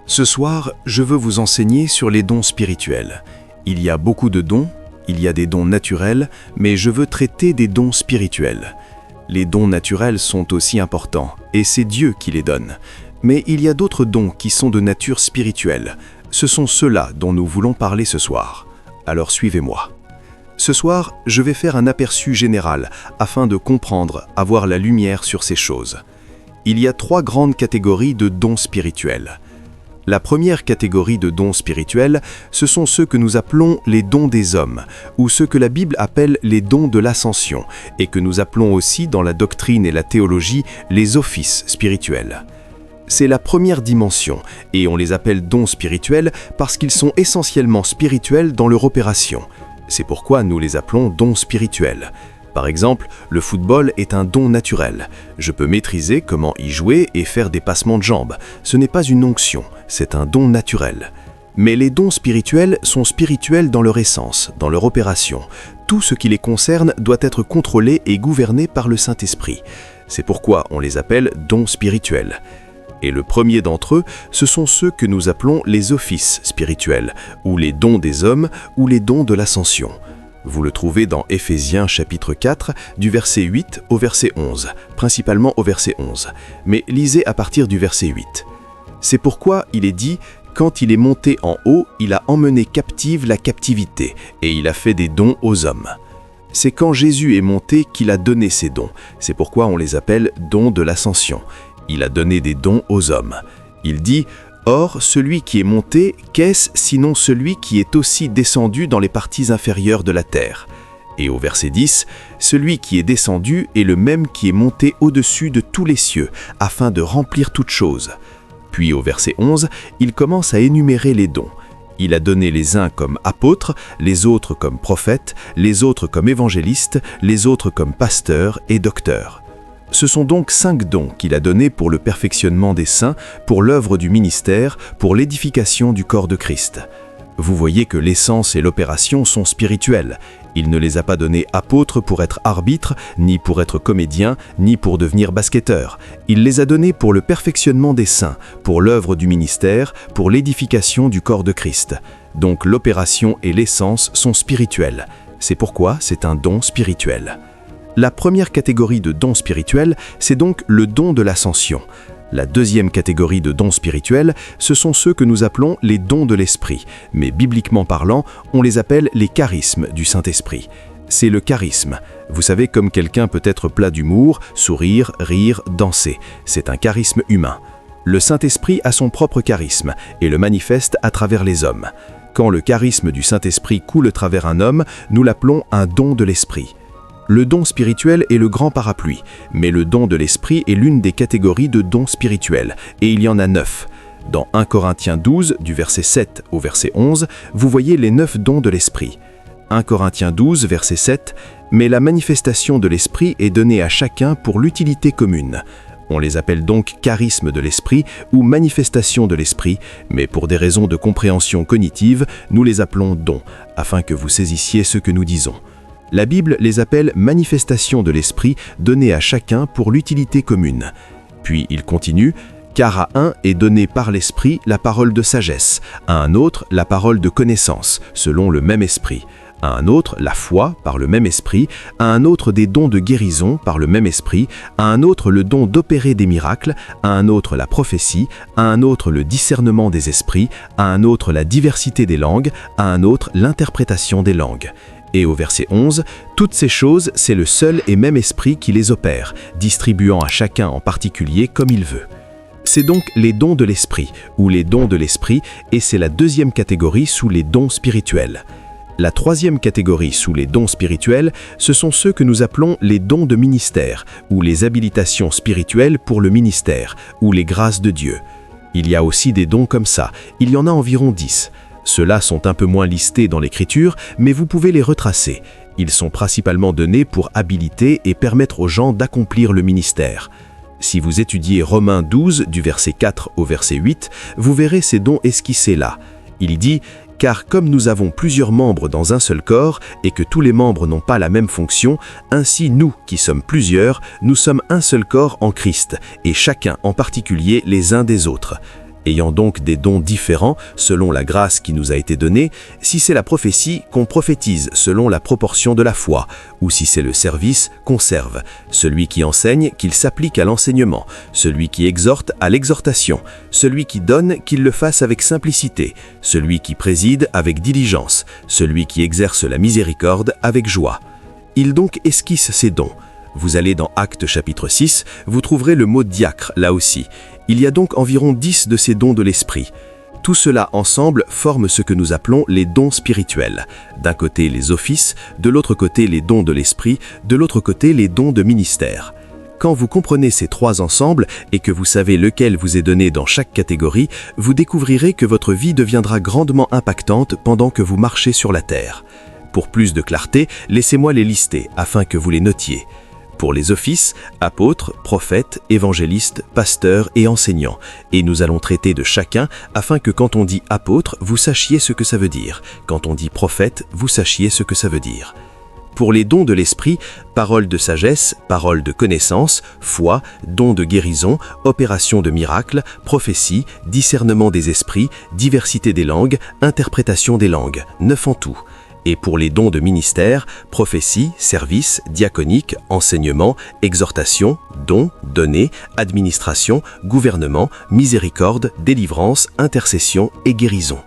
Ce soir, je veux vous enseigner sur les dons spirituels. Il y a beaucoup de dons, il y a des dons naturels, mais je veux traiter des dons spirituels. Les dons naturels sont aussi importants, et c'est Dieu qui les donne. Mais il y a d'autres dons qui sont de nature spirituelle. Ce sont ceux-là dont nous voulons parler ce soir. Alors suivez-moi. Ce soir, je vais faire un aperçu général afin de comprendre, avoir la lumière sur ces choses. Il y a 3 grandes catégories de dons spirituels. La première catégorie de dons spirituels, ce sont ceux que nous appelons les dons des hommes, ou ceux que la Bible appelle les dons de l'ascension, et que nous appelons aussi dans la doctrine et la théologie les offices spirituels. C'est la première dimension, et on les appelle dons spirituels parce qu'ils sont essentiellement spirituels dans leur opération. C'est pourquoi nous les appelons dons spirituels. Par exemple, le football est un don naturel. Je peux maîtriser comment y jouer et faire des passements de jambes. Ce n'est pas une onction, c'est un don naturel. Mais les dons spirituels sont spirituels dans leur essence, dans leur opération. Tout ce qui les concerne doit être contrôlé et gouverné par le Saint-Esprit. C'est pourquoi on les appelle dons spirituels. Et le premier d'entre eux, ce sont ceux que nous appelons les offices spirituels, ou les dons des hommes, ou les dons de l'ascension. Vous le trouvez dans Éphésiens chapitre 4, du verset 8 au verset 11, principalement au verset 11. Mais lisez à partir du verset 8. C'est pourquoi il est dit « Quand il est monté en haut, il a emmené captive la captivité, et il a fait des dons aux hommes. » C'est quand Jésus est monté qu'il a donné ses dons. C'est pourquoi on les appelle dons de l'ascension. Il a donné des dons aux hommes. Il dit « Or, celui qui est monté, qu'est-ce sinon celui qui est aussi descendu dans les parties inférieures de la terre ?» Et au verset 10, « Celui qui est descendu est le même qui est monté au-dessus de tous les cieux, afin de remplir toutes choses. » Puis au verset 11, il commence à énumérer les dons. Il a donné les uns comme apôtres, les autres comme prophètes, les autres comme évangélistes, les autres comme pasteurs et docteurs. Ce sont donc 5 dons qu'il a donnés pour le perfectionnement des saints, pour l'œuvre du ministère, pour l'édification du corps de Christ. Vous voyez que l'essence et l'opération sont spirituelles. Il ne les a pas donnés apôtres pour être arbitres, ni pour être comédiens, ni pour devenir basketteurs. Il les a donnés pour le perfectionnement des saints, pour l'œuvre du ministère, pour l'édification du corps de Christ. Donc l'opération et l'essence sont spirituelles. C'est pourquoi c'est un don spirituel. La première catégorie de dons spirituels, c'est donc le don de l'ascension. La deuxième catégorie de dons spirituels, ce sont ceux que nous appelons les dons de l'Esprit, mais bibliquement parlant, on les appelle les charismes du Saint-Esprit. C'est le charisme. Vous savez, comme quelqu'un peut être plat d'humour, sourire, rire, danser. C'est un charisme humain. Le Saint-Esprit a son propre charisme et le manifeste à travers les hommes. Quand le charisme du Saint-Esprit coule à travers un homme, nous l'appelons un don de l'Esprit. Le don spirituel est le grand parapluie, mais le don de l'Esprit est l'une des catégories de dons spirituels, et il y en a 9. Dans 1 Corinthiens 12, du verset 7 au verset 11, vous voyez les 9 dons de l'Esprit. 1 Corinthiens 12, verset 7, « Mais la manifestation de l'Esprit est donnée à chacun pour l'utilité commune. » On les appelle donc charismes de l'Esprit ou manifestations de l'Esprit, mais pour des raisons de compréhension cognitive, nous les appelons dons, afin que vous saisissiez ce que nous disons. La Bible les appelle manifestations de l'Esprit données à chacun pour l'utilité commune. Puis il continue, « Car à un est donné par l'Esprit la parole de sagesse, à un autre la parole de connaissance, selon le même Esprit, à un autre la foi par le même Esprit, à un autre des dons de guérison par le même Esprit, à un autre le don d'opérer des miracles, à un autre la prophétie, à un autre le discernement des esprits, à un autre la diversité des langues, à un autre l'interprétation des langues. » Et au verset 11, « Toutes ces choses, c'est le seul et même Esprit qui les opère, distribuant à chacun en particulier comme il veut. » C'est donc les dons de l'Esprit, ou les dons de l'Esprit, et c'est la deuxième catégorie sous les dons spirituels. La troisième catégorie sous les dons spirituels, ce sont ceux que nous appelons les dons de ministère, ou les habilitations spirituelles pour le ministère, ou les grâces de Dieu. Il y a aussi des dons comme ça, il y en a environ 10. Ceux-là sont un peu moins listés dans l'Écriture, mais vous pouvez les retracer. Ils sont principalement donnés pour habiliter et permettre aux gens d'accomplir le ministère. Si vous étudiez Romains 12, du verset 4 au verset 8, vous verrez ces dons esquissés là. Il dit « Car comme nous avons plusieurs membres dans un seul corps, et que tous les membres n'ont pas la même fonction, ainsi nous, qui sommes plusieurs, nous sommes un seul corps en Christ, et chacun en particulier les uns des autres. » ayant donc des dons différents selon la grâce qui nous a été donnée. Si c'est la prophétie, qu'on prophétise selon la proportion de la foi, ou si c'est le service, qu'on serve. Celui qui enseigne, qu'il s'applique à l'enseignement. Celui qui exhorte, à l'exhortation. Celui qui donne, qu'il le fasse avec simplicité. Celui qui préside, avec diligence. Celui qui exerce la miséricorde, avec joie. Il donc esquisse ses dons. Vous allez dans Actes chapitre 6, vous trouverez le mot diacre là aussi. Il y a donc environ 10 de ces dons de l'esprit. Tout cela ensemble forme ce que nous appelons les dons spirituels. D'un côté les offices, de l'autre côté les dons de l'esprit, de l'autre côté les dons de ministère. Quand vous comprenez ces trois ensembles et que vous savez lequel vous est donné dans chaque catégorie, vous découvrirez que votre vie deviendra grandement impactante pendant que vous marchez sur la terre. Pour plus de clarté, laissez-moi les lister afin que vous les notiez. Pour les offices, apôtres, prophètes, évangélistes, pasteurs et enseignants. Et nous allons traiter de chacun afin que quand on dit apôtre, vous sachiez ce que ça veut dire. Quand on dit prophète, vous sachiez ce que ça veut dire. Pour les dons de l'esprit, parole de sagesse, parole de connaissance, foi, dons de guérison, opération de miracles, prophétie, discernement des esprits, diversité des langues, interprétation des langues, 9 en tout. Et pour les dons de ministère, prophétie, service, diaconique, enseignement, exhortation, dons, donner, administration, gouvernement, miséricorde, délivrance, intercession et guérison.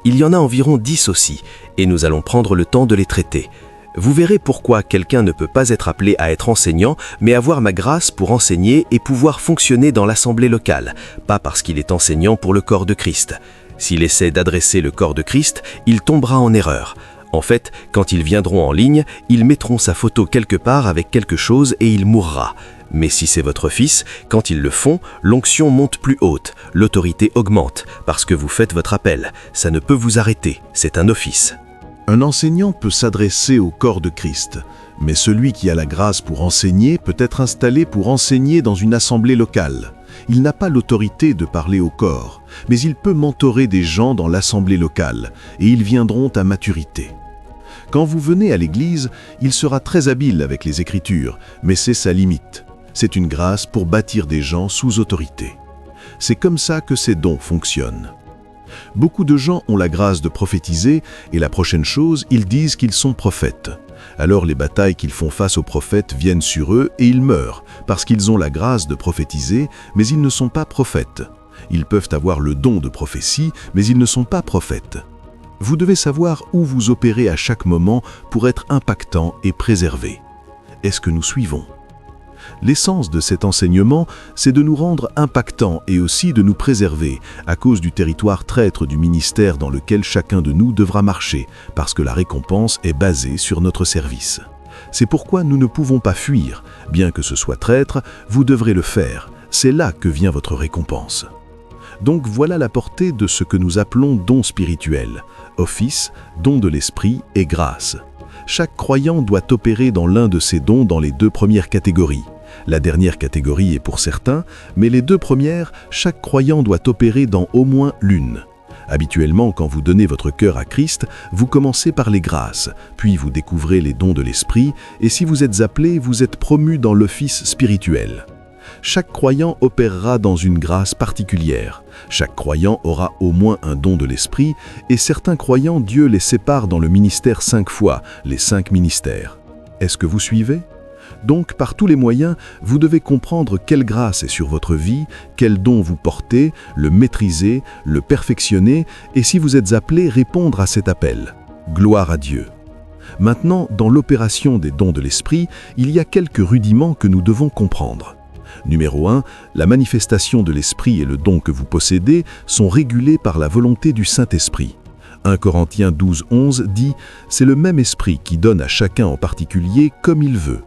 Il y en a environ 10 aussi, et nous allons prendre le temps de les traiter. Vous verrez pourquoi quelqu'un ne peut pas être appelé à être enseignant, mais avoir ma grâce pour enseigner et pouvoir fonctionner dans l'assemblée locale, pas parce qu'il est enseignant pour le corps de Christ. S'il essaie d'adresser le corps de Christ, il tombera en erreur. En fait, quand ils viendront en ligne, ils mettront sa photo quelque part avec quelque chose et il mourra. Mais si c'est votre fils, quand ils le font, l'onction monte plus haute, l'autorité augmente, parce que vous faites votre appel. Ça ne peut vous arrêter, c'est un office. Un enseignant peut s'adresser au corps de Christ, mais celui qui a la grâce pour enseigner peut être installé pour enseigner dans une assemblée locale. Il n'a pas l'autorité de parler au corps, mais il peut mentorer des gens dans l'assemblée locale, et ils viendront à maturité. Quand vous venez à l'église, il sera très habile avec les Écritures, mais c'est sa limite. C'est une grâce pour bâtir des gens sous autorité. C'est comme ça que ces dons fonctionnent. Beaucoup de gens ont la grâce de prophétiser, et la prochaine chose, ils disent qu'ils sont prophètes. Alors les batailles qu'ils font face aux prophètes viennent sur eux et ils meurent, parce qu'ils ont la grâce de prophétiser, mais ils ne sont pas prophètes. Ils peuvent avoir le don de prophétie, mais ils ne sont pas prophètes. Vous devez savoir où vous opérez à chaque moment pour être impactant et préservé. Est-ce que nous suivons ? L'essence de cet enseignement, c'est de nous rendre impactants et aussi de nous préserver à cause du territoire traître du ministère dans lequel chacun de nous devra marcher, parce que la récompense est basée sur notre service. C'est pourquoi nous ne pouvons pas fuir. Bien que ce soit traître, vous devrez le faire. C'est là que vient votre récompense. Donc voilà la portée de ce que nous appelons dons spirituels, office, dons de l'esprit et grâce. Chaque croyant doit opérer dans l'un de ces dons dans les 2 premières catégories. La dernière catégorie est pour certains, mais les 2 premières, chaque croyant doit opérer dans au moins l'une. Habituellement, quand vous donnez votre cœur à Christ, vous commencez par les grâces, puis vous découvrez les dons de l'esprit, et si vous êtes appelé, vous êtes promu dans l'office spirituel. Chaque croyant opérera dans une grâce particulière. Chaque croyant aura au moins un don de l'esprit, et certains croyants, Dieu les sépare dans le ministère 5 fois, les 5 ministères. Est-ce que vous suivez ? Donc, par tous les moyens, vous devez comprendre quelle grâce est sur votre vie, quel don vous portez, le maîtriser, le perfectionner, et si vous êtes appelé, répondre à cet appel. Gloire à Dieu. Maintenant, dans l'opération des dons de l'esprit, il y a quelques rudiments que nous devons comprendre. Numéro 1, la manifestation de l'esprit et le don que vous possédez sont régulés par la volonté du Saint-Esprit. 1 Corinthiens 12:11 dit « C'est le même esprit qui donne à chacun en particulier comme il veut ».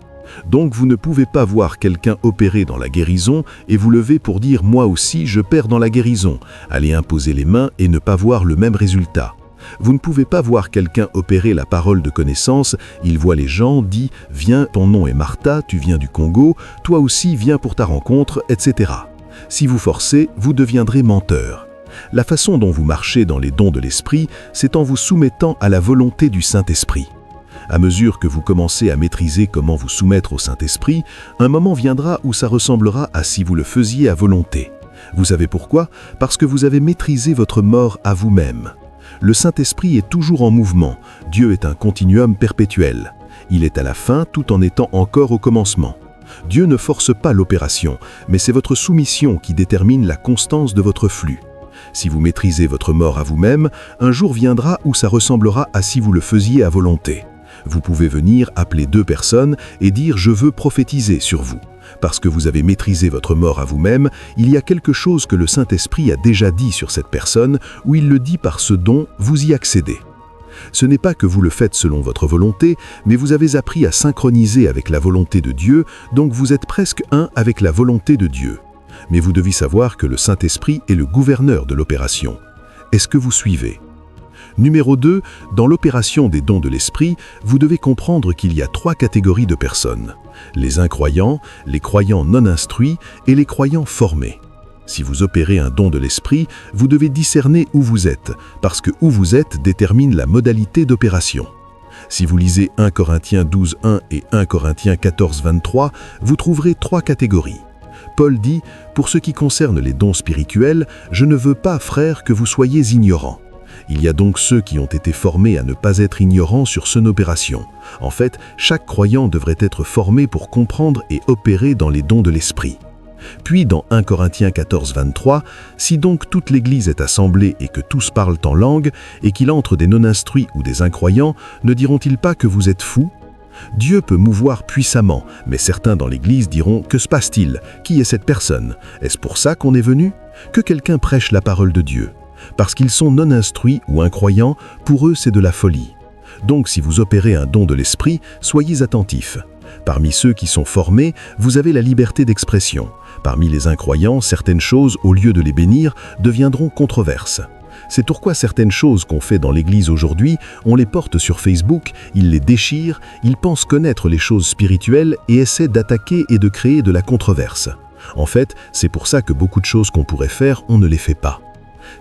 Donc vous ne pouvez pas voir quelqu'un opérer dans la guérison et vous lever pour dire « moi aussi j'opère dans la guérison », aller imposer les mains et ne pas voir le même résultat. Vous ne pouvez pas voir quelqu'un opérer la parole de connaissance, il voit les gens, dit « viens, ton nom est Martha, tu viens du Congo, toi aussi viens pour ta rencontre, etc. » Si vous forcez, vous deviendrez menteur. La façon dont vous marchez dans les dons de l'esprit, c'est en vous soumettant à la volonté du Saint-Esprit. À mesure que vous commencez à maîtriser comment vous soumettre au Saint-Esprit, un moment viendra où ça ressemblera à si vous le faisiez à volonté. Vous savez pourquoi? Parce que vous avez maîtrisé votre mort à vous-même. Le Saint-Esprit est toujours en mouvement. Dieu est un continuum perpétuel. Il est à la fin tout en étant encore au commencement. Dieu ne force pas l'opération, mais c'est votre soumission qui détermine la constance de votre flux. Si vous maîtrisez votre mort à vous-même, un jour viendra où ça ressemblera à si vous le faisiez à volonté. Vous pouvez venir appeler 2 personnes et dire « je veux prophétiser sur vous ». Parce que vous avez maîtrisé votre mort à vous-même, il y a quelque chose que le Saint-Esprit a déjà dit sur cette personne, où il le dit par ce don, vous y accédez. Ce n'est pas que vous le faites selon votre volonté, mais vous avez appris à synchroniser avec la volonté de Dieu, donc vous êtes presque un avec la volonté de Dieu. Mais vous devez savoir que le Saint-Esprit est le gouverneur de l'opération. Est-ce que vous suivez? Numéro 2, dans l'opération des dons de l'Esprit, vous devez comprendre qu'il y a 3 catégories de personnes. Les incroyants, les croyants non instruits et les croyants formés. Si vous opérez un don de l'Esprit, vous devez discerner où vous êtes, parce que où vous êtes détermine la modalité d'opération. Si vous lisez 1 Corinthiens 12:1 et 1 Corinthiens 14:23, vous trouverez 3 catégories. Paul dit « Pour ce qui concerne les dons spirituels, je ne veux pas, frères, que vous soyez ignorants. » Il y a donc ceux qui ont été formés à ne pas être ignorants sur son opération. En fait, chaque croyant devrait être formé pour comprendre et opérer dans les dons de l'Esprit. Puis dans 1 Corinthiens 14:23, « Si donc toute l'Église est assemblée et que tous parlent en langue, et qu'il entre des non-instruits ou des incroyants, ne diront-ils pas que vous êtes fous ? Dieu peut mouvoir puissamment, mais certains dans l'Église diront « Que se passe-t-il? Qui est cette personne? Est-ce pour ça qu'on est venu? Que quelqu'un prêche la parole de Dieu. Parce qu'ils sont non instruits ou incroyants, pour eux c'est de la folie. Donc si vous opérez un don de l'Esprit, soyez attentifs. Parmi ceux qui sont formés, vous avez la liberté d'expression. Parmi les incroyants, certaines choses, au lieu de les bénir, deviendront controverses. C'est pourquoi certaines choses qu'on fait dans l'Église aujourd'hui, on les porte sur Facebook, ils les déchirent, ils pensent connaître les choses spirituelles et essaient d'attaquer et de créer de la controverse. En fait, c'est pour ça que beaucoup de choses qu'on pourrait faire, on ne les fait pas.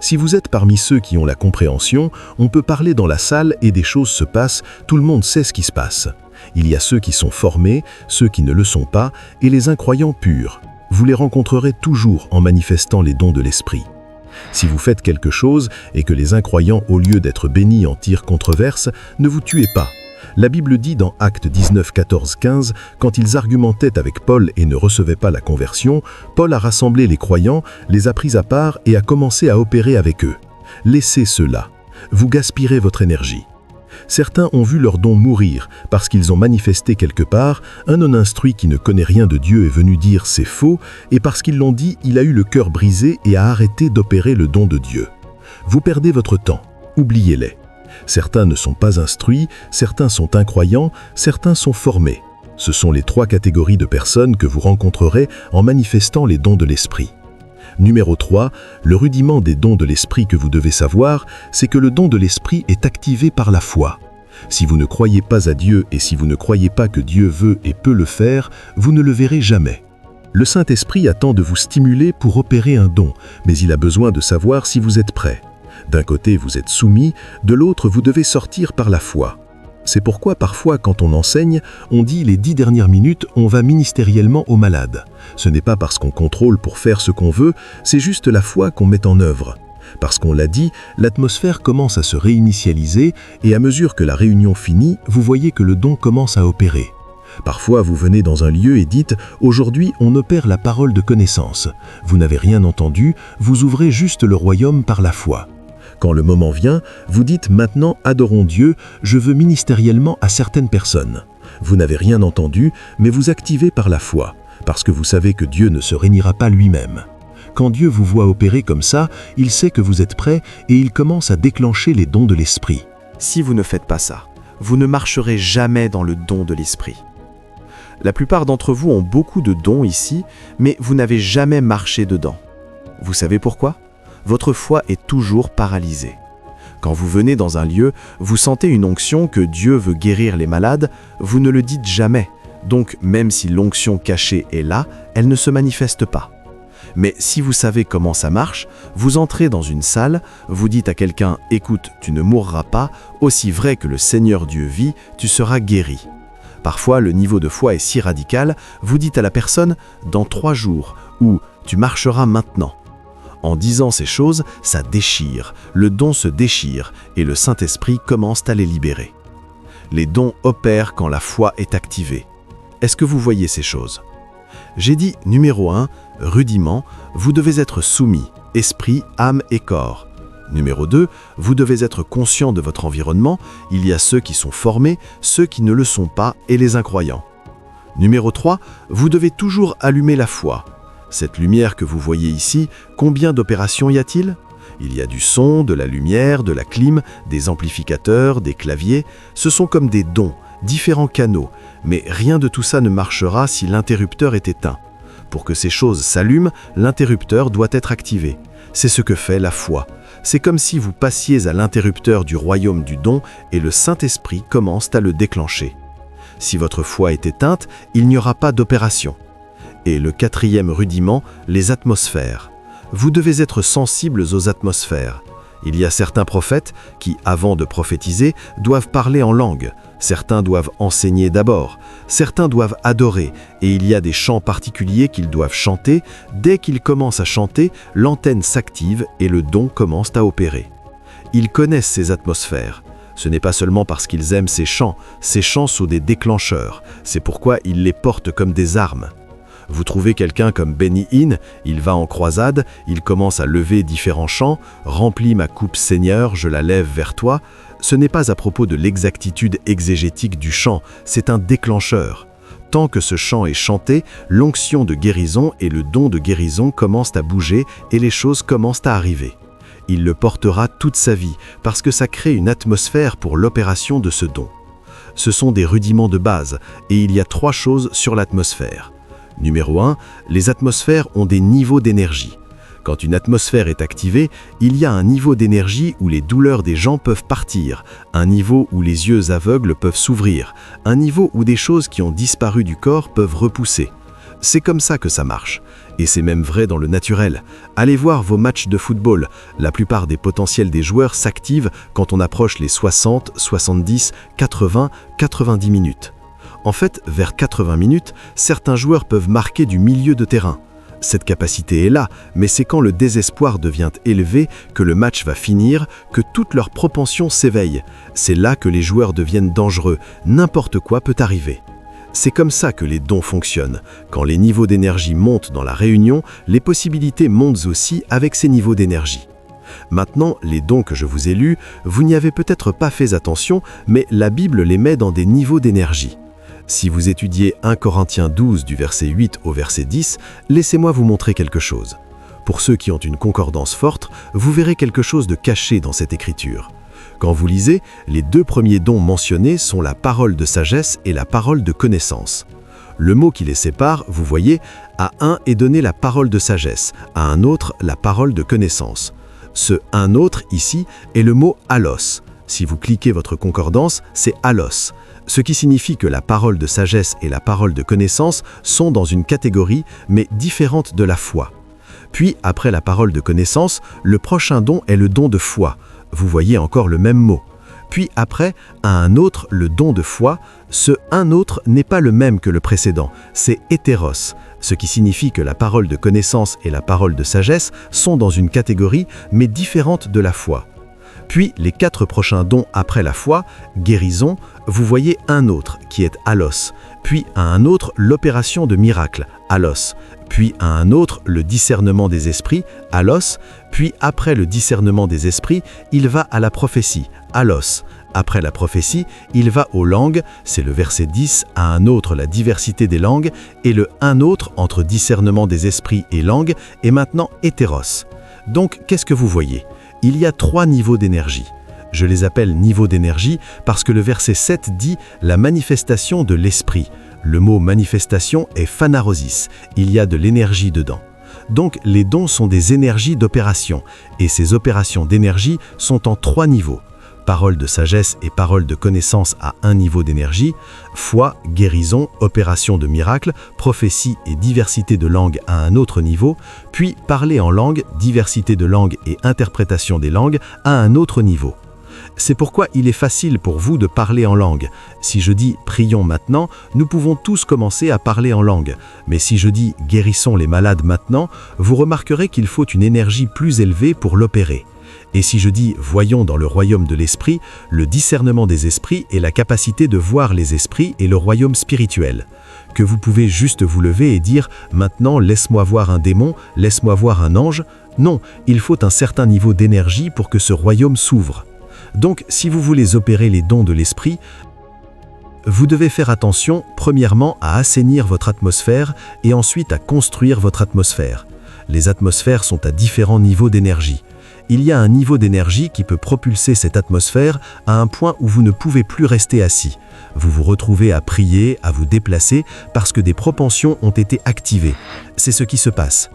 Si vous êtes parmi ceux qui ont la compréhension, on peut parler dans la salle et des choses se passent, tout le monde sait ce qui se passe. Il y a ceux qui sont formés, ceux qui ne le sont pas, et les incroyants purs. Vous les rencontrerez toujours en manifestant les dons de l'Esprit. Si vous faites quelque chose et que les incroyants, au lieu d'être bénis, en tirent controverse, ne vous tuez pas. La Bible dit dans Actes 19, 14, 15, quand ils argumentaient avec Paul et ne recevaient pas la conversion, Paul a rassemblé les croyants, les a pris à part et a commencé à opérer avec eux. Laissez cela. Vous gaspillez votre énergie. Certains ont vu leur don mourir parce qu'ils ont manifesté quelque part, un non-instruit qui ne connaît rien de Dieu est venu dire c'est faux, et parce qu'ils l'ont dit, il a eu le cœur brisé et a arrêté d'opérer le don de Dieu. Vous perdez votre temps, oubliez-les. Certains ne sont pas instruits, certains sont incroyants, certains sont formés. Ce sont les 3 catégories de personnes que vous rencontrerez en manifestant les dons de l'Esprit. Numéro 3, le rudiment des dons de l'Esprit que vous devez savoir, c'est que le don de l'Esprit est activé par la foi. Si vous ne croyez pas à Dieu et si vous ne croyez pas que Dieu veut et peut le faire, vous ne le verrez jamais. Le Saint-Esprit attend de vous stimuler pour opérer un don, mais il a besoin de savoir si vous êtes prêt. D'un côté, vous êtes soumis, de l'autre, vous devez sortir par la foi. C'est pourquoi parfois, quand on enseigne, on dit les 10 dernières minutes, on va ministériellement aux malades. Ce n'est pas parce qu'on contrôle pour faire ce qu'on veut, c'est juste la foi qu'on met en œuvre. Parce qu'on l'a dit, l'atmosphère commence à se réinitialiser et à mesure que la réunion finit, vous voyez que le don commence à opérer. Parfois, vous venez dans un lieu et dites « Aujourd'hui, on opère la parole de connaissance ». Vous n'avez rien entendu, vous ouvrez juste le royaume par la foi. Quand le moment vient, vous dites « Maintenant, adorons Dieu, je veux ministériellement à certaines personnes ». Vous n'avez rien entendu, mais vous activez par la foi, parce que vous savez que Dieu ne se réunira pas lui-même. Quand Dieu vous voit opérer comme ça, il sait que vous êtes prêt et il commence à déclencher les dons de l'Esprit. Si vous ne faites pas ça, vous ne marcherez jamais dans le don de l'Esprit. La plupart d'entre vous ont beaucoup de dons ici, mais vous n'avez jamais marché dedans. Vous savez pourquoi ? Votre foi est toujours paralysée. Quand vous venez dans un lieu, vous sentez une onction que Dieu veut guérir les malades, vous ne le dites jamais. Donc, même si l'onction cachée est là, elle ne se manifeste pas. Mais si vous savez comment ça marche, vous entrez dans une salle, vous dites à quelqu'un « Écoute, tu ne mourras pas, aussi vrai que le Seigneur Dieu vit, tu seras guéri ». Parfois, le niveau de foi est si radical, vous dites à la personne « Dans 3 jours » ou « Tu marcheras maintenant ». En disant ces choses, ça déchire, le don se déchire et le Saint-Esprit commence à les libérer. Les dons opèrent quand la foi est activée. Est-ce que vous voyez ces choses? J'ai dit numéro 1, rudiment, vous devez être soumis, esprit, âme et corps. Numéro 2, vous devez être conscient de votre environnement, il y a ceux qui sont formés, ceux qui ne le sont pas et les incroyants. Numéro 3, vous devez toujours allumer la foi. Cette lumière que vous voyez ici, combien d'opérations y a-t-il? Il y a du son, de la lumière, de la clim, des amplificateurs, des claviers. Ce sont comme des dons, différents canaux, mais rien de tout ça ne marchera si l'interrupteur est éteint. Pour que ces choses s'allument, l'interrupteur doit être activé. C'est ce que fait la foi. C'est comme si vous passiez à l'interrupteur du royaume du don et le Saint-Esprit commence à le déclencher. Si votre foi est éteinte, il n'y aura pas d'opération. Et le 4e rudiment, les atmosphères. Vous devez être sensibles aux atmosphères. Il y a certains prophètes qui, avant de prophétiser, doivent parler en langue. Certains doivent enseigner d'abord. Certains doivent adorer. Et il y a des chants particuliers qu'ils doivent chanter. Dès qu'ils commencent à chanter, l'antenne s'active et le don commence à opérer. Ils connaissent ces atmosphères. Ce n'est pas seulement parce qu'ils aiment ces chants sont des déclencheurs. C'est pourquoi ils les portent comme des armes. Vous trouvez quelqu'un comme Benny Hinn, il va en croisade, il commence à lever différents chants, « Remplis ma coupe Seigneur, je la lève vers toi ». Ce n'est pas à propos de l'exactitude exégétique du chant, c'est un déclencheur. Tant que ce chant est chanté, l'onction de guérison et le don de guérison commencent à bouger et les choses commencent à arriver. Il le portera toute sa vie parce que ça crée une atmosphère pour l'opération de ce don. Ce sont des rudiments de base et il y a 3 choses sur l'atmosphère. Numéro 1, les atmosphères ont des niveaux d'énergie. Quand une atmosphère est activée, il y a un niveau d'énergie où les douleurs des gens peuvent partir, un niveau où les yeux aveugles peuvent s'ouvrir, un niveau où des choses qui ont disparu du corps peuvent repousser. C'est comme ça que ça marche. Et c'est même vrai dans le naturel. Allez voir vos matchs de football. La plupart des potentiels des joueurs s'activent quand on approche les 60, 70, 80, 90 minutes. En fait, vers 80 minutes, certains joueurs peuvent marquer du milieu de terrain. Cette capacité est là, mais c'est quand le désespoir devient élevé que le match va finir, que toute leur propension s'éveille. C'est là que les joueurs deviennent dangereux, n'importe quoi peut arriver. C'est comme ça que les dons fonctionnent. Quand les niveaux d'énergie montent dans la réunion, les possibilités montent aussi avec ces niveaux d'énergie. Maintenant, les dons que je vous ai lus, vous n'y avez peut-être pas fait attention, mais la Bible les met dans des niveaux d'énergie. Si vous étudiez 1 Corinthiens 12 du verset 8 au verset 10, laissez-moi vous montrer quelque chose. Pour ceux qui ont une concordance forte, vous verrez quelque chose de caché dans cette écriture. Quand vous lisez, les 2 premiers dons mentionnés sont la parole de sagesse et la parole de connaissance. Le mot qui les sépare, vous voyez, à un est donné la parole de sagesse, à un autre la parole de connaissance. Ce « un autre » ici est le mot « allos ». Si vous cliquez votre concordance, c'est « allos ». Ce qui signifie que la parole de sagesse et la parole de connaissance sont dans une catégorie, mais différente de la foi. Puis, après la parole de connaissance, le prochain don est le don de foi. Vous voyez encore le même mot. Puis après, à un autre, le don de foi. Ce « un autre » n'est pas le même que le précédent, c'est « hétéros », ce qui signifie que la parole de connaissance et la parole de sagesse sont dans une catégorie, mais différente de la foi. Puis, les 4 prochains dons après la foi, guérison, vous voyez un autre qui est allos, puis à un autre l'opération de miracle, allos, puis à un autre le discernement des esprits, allos, puis après le discernement des esprits, il va à la prophétie, allos. Après la prophétie, il va aux langues, c'est le verset 10, à un autre la diversité des langues, et le un autre entre discernement des esprits et langue est maintenant hétéros. Donc, qu'est-ce que vous voyez ? Il y a 3 niveaux d'énergie. Je les appelle niveaux d'énergie parce que le verset 7 dit « la manifestation de l'esprit ». Le mot « manifestation » est phanarosis, il y a de l'énergie dedans. Donc les dons sont des énergies d'opération, et ces opérations d'énergie sont en 3 niveaux. Parole de sagesse et parole de connaissance à un niveau d'énergie, foi, guérison, opération de miracle, prophétie et diversité de langues à un autre niveau, puis parler en langue, diversité de langues et interprétation des langues à un autre niveau. C'est pourquoi il est facile pour vous de parler en langue. Si je dis « prions maintenant », nous pouvons tous commencer à parler en langue. Mais si je dis « guérissons les malades maintenant », vous remarquerez qu'il faut une énergie plus élevée pour l'opérer. Et si je dis « voyons dans le royaume de l'esprit », le discernement des esprits est la capacité de voir les esprits et le royaume spirituel. Que vous pouvez juste vous lever et dire « maintenant laisse-moi voir un démon, laisse-moi voir un ange ». Non, il faut un certain niveau d'énergie pour que ce royaume s'ouvre. Donc, si vous voulez opérer les dons de l'esprit, vous devez faire attention, premièrement, à assainir votre atmosphère et ensuite à construire votre atmosphère. Les atmosphères sont à différents niveaux d'énergie. Il y a un niveau d'énergie qui peut propulser cette atmosphère à un point où vous ne pouvez plus rester assis. Vous vous retrouvez à prier, à vous déplacer, parce que des propensions ont été activées. C'est ce qui se passe.